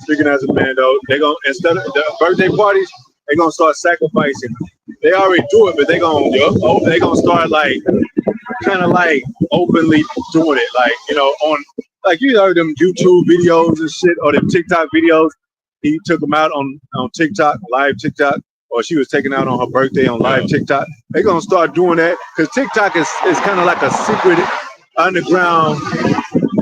speaking as a man, though, they're going to, instead of the birthday parties, they're going to start sacrificing. They already do it, but they're going to start, like, kind of like openly doing it. Like, on, like you heard them YouTube videos and shit, or them TikTok videos. He took them out on TikTok, live TikTok. Or she was taken out on her birthday on live TikTok. They're gonna start doing that because TikTok is kind of like a secret underground.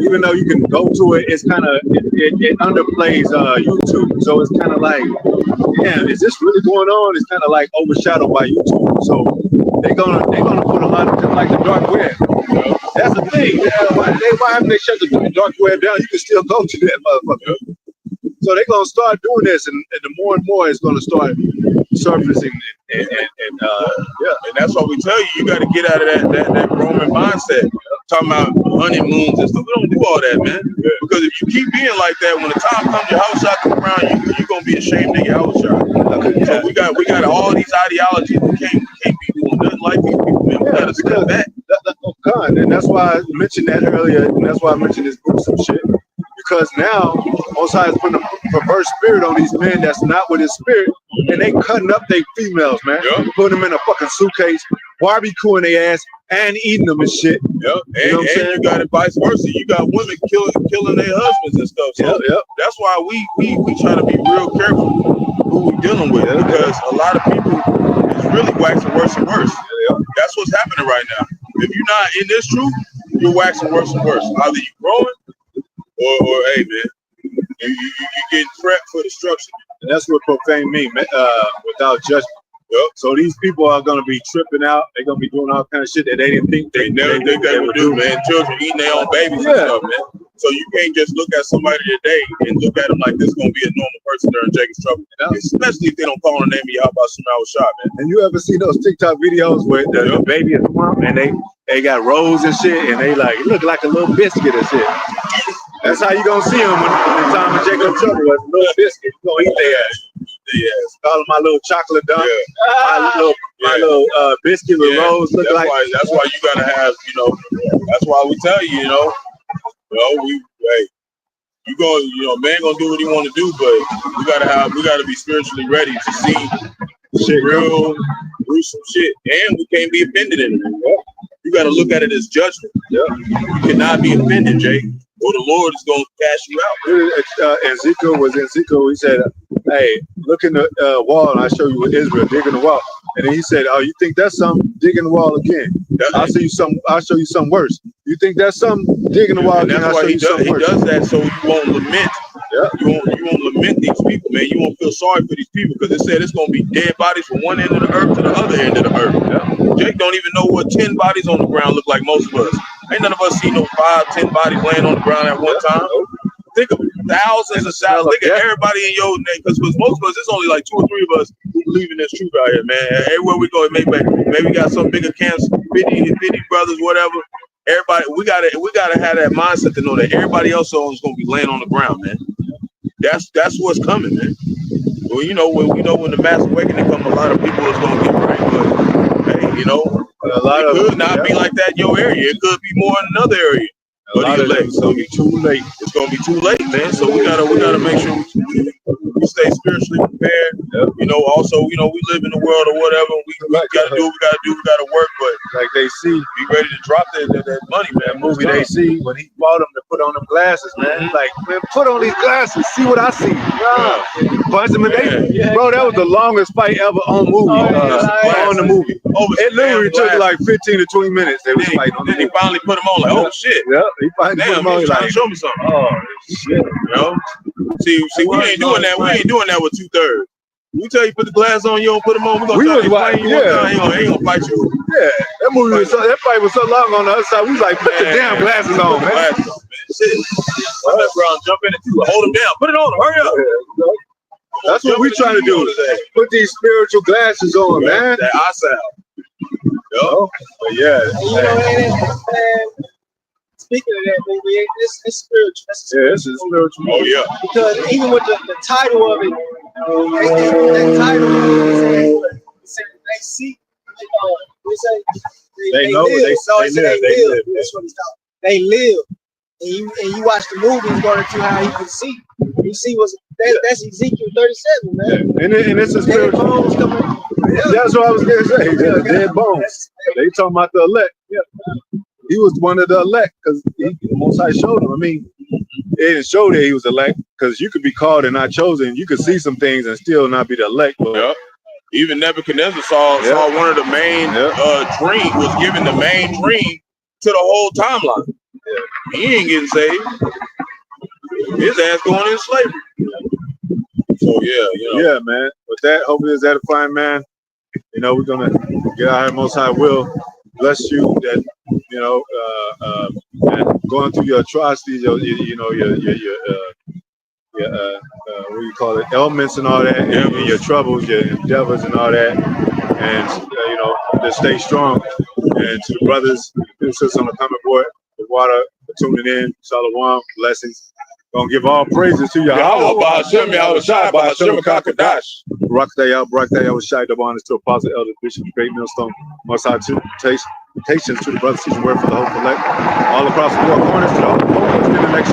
Even though you can go to it, it's kind of it underplays YouTube. So it's kind of like, damn, is this really going on? It's kind of like overshadowed by YouTube. So they're gonna put a lot of like the dark web. That's the thing. Why haven't they shut the dark web down? You can still go to that motherfucker. So they're gonna start doing this, and the more and more it's gonna start surfacing, and that's why we tell you got to get out of that Roman mindset. talking about honeymoons and stuff. We don't do all that, man. Because if you keep being like that, when the time comes your house shot come around, you're gonna be ashamed of your house shot. So we got all these ideologies. We can't be doing nothing like these people, man. We gotta step back. God, and that's why I mentioned that earlier, and that's why I mentioned this gruesome shit. Because now Most High is putting a perverse spirit on these men that's not with his spirit, and they cutting up their females, man. Yep. Putting them in a fucking suitcase, barbecuing their ass, and eating them and shit. Yep. And you got it vice versa. You got women killing their husbands and stuff. So that's why we try to be real careful who we dealing with, because a lot of people is really waxing worse and worse. That's what's happening right now. If you're not in this truth, you're waxing worse and worse. Either you growing or hey man, you getting prepped for destruction. And that's what profane mean, without judgment. Yep. So these people are gonna be tripping out. They're gonna be doing all kind of shit that they didn't think they never think they would do, man. Children eating their own babies and stuff, man. So you can't just look at somebody today and look at them like this gonna be a normal person during Jacob's trouble. Especially if they don't call on the name of Yahweh Shema Shah, man. And you ever see those TikTok videos where the baby is plump and they got rolls and shit, and they like look like a little biscuit and shit. That's how you gonna see them when the time of Jacob's trouble. A little biscuit, you gonna eat their ass. Yes. Call them my little chocolate dunk, my little biscuit with rolls. Look like that's why you gotta have, that's why we tell you, man gonna do what he want to do, but we gotta be spiritually ready to see shit, real gruesome shit, and we can't be offended in it. You gotta look at it as judgment. You cannot be offended, Jay, or the Lord is gonna cash you out. Ezekiel was in Ezekiel. He said, "Hey, look in the wall, and I show you what Israel digging the wall." And then he said, "Oh, you think that's something? Digging the wall again? I'll show you something worse. You think that's something? Digging the wall again? I'll show you something worse." He does that so you won't lament. You won't lament these people, man. You won't feel sorry for these people, because it said it's gonna be dead bodies from one end of the earth to the other end of the earth. Jake don't even know what 10 bodies on the ground look like. Most of us ain't none of us see no 5-10 bodies laying on the ground at one time. Think of thousands of thousands. Think of everybody in your name, because most of us, it's only like 2 or 3 of us who believe in this truth out here, man. Everywhere we go, maybe we got some bigger camps, 50 brothers, whatever. Everybody, we gotta have that mindset to know that everybody else is gonna be laying on the ground, man. That's what's coming, man. Well, when the mass awakening comes, a lot of people is gonna get right, but hey, it could not be like that in your area. It could be more in another area. But it's gonna be too late. It's gonna be too late, man. So we gotta make sure we stay spiritually prepared. Also, we live in the world or whatever. We gotta do what we gotta do. We gotta work, but like they see, be ready to drop that money, man. That movie they see when he bought them to put on them glasses, man. He's like, man, put on these glasses, see what I see. Punch him, and bro, that was the longest fight ever on movie. On the movie. It literally took like 15 to 20 minutes. They was fighting on the movie. Then he finally put him on, like, oh shit. Yeah, he finally put him on. He's trying to show me something. Oh shit. See, we ain't doing that. We ain't doing that with 2/3. We tell you put the glass on, you don't put them on. We gonna try to explain you one time. He ain't gonna fight you. Yeah, that fight was so long on the other side. We was like, put the damn glasses on, man. Shit. I'm that brown jump in and hold him down. Put it on. Hurry up. That's what we trying to do. Put these spiritual glasses on, man. That eyesight. But yeah. Speaking of that movie, it's spiritual. This is spiritual. Oh yeah. Because even with the title of it, that title is they see. They know. They live. That's what it's called. They live. And you watch the movie and go into how you can see. You see that's Ezekiel 37, man. And it's a spiritual. Bones coming. That's what I was gonna say. Dead bones. They talking about the elect. He was one of the elect because the Most High showed him. I mean, it didn't show that he was elect, because you could be called and not chosen. You could see some things and still not be the elect. But even Nebuchadnezzar saw one of the main dream, was given the main dream to the whole timeline. He ain't getting saved. His ass going in slavery. So yeah, man. With that, hopefully it's edifying, man. We're gonna get out here. Most High will bless you. That going through your atrocities, your what do you call it, ailments and all that, and your troubles, your endeavors and all that, and to stay strong. And to the brothers and sisters on the coming board, Water for tuning in. Shalom, blessings. Gonna give all praises to Yahweh. Ba'ashem Yahushua, Ba'ashem Kakadash. Barakatayah, Barakatayah, was shy double honors to Apostle Elder Bishop, Great Millstone, most high patience to the brothers teaching word for the whole collect. All across the four corners to the whole in the next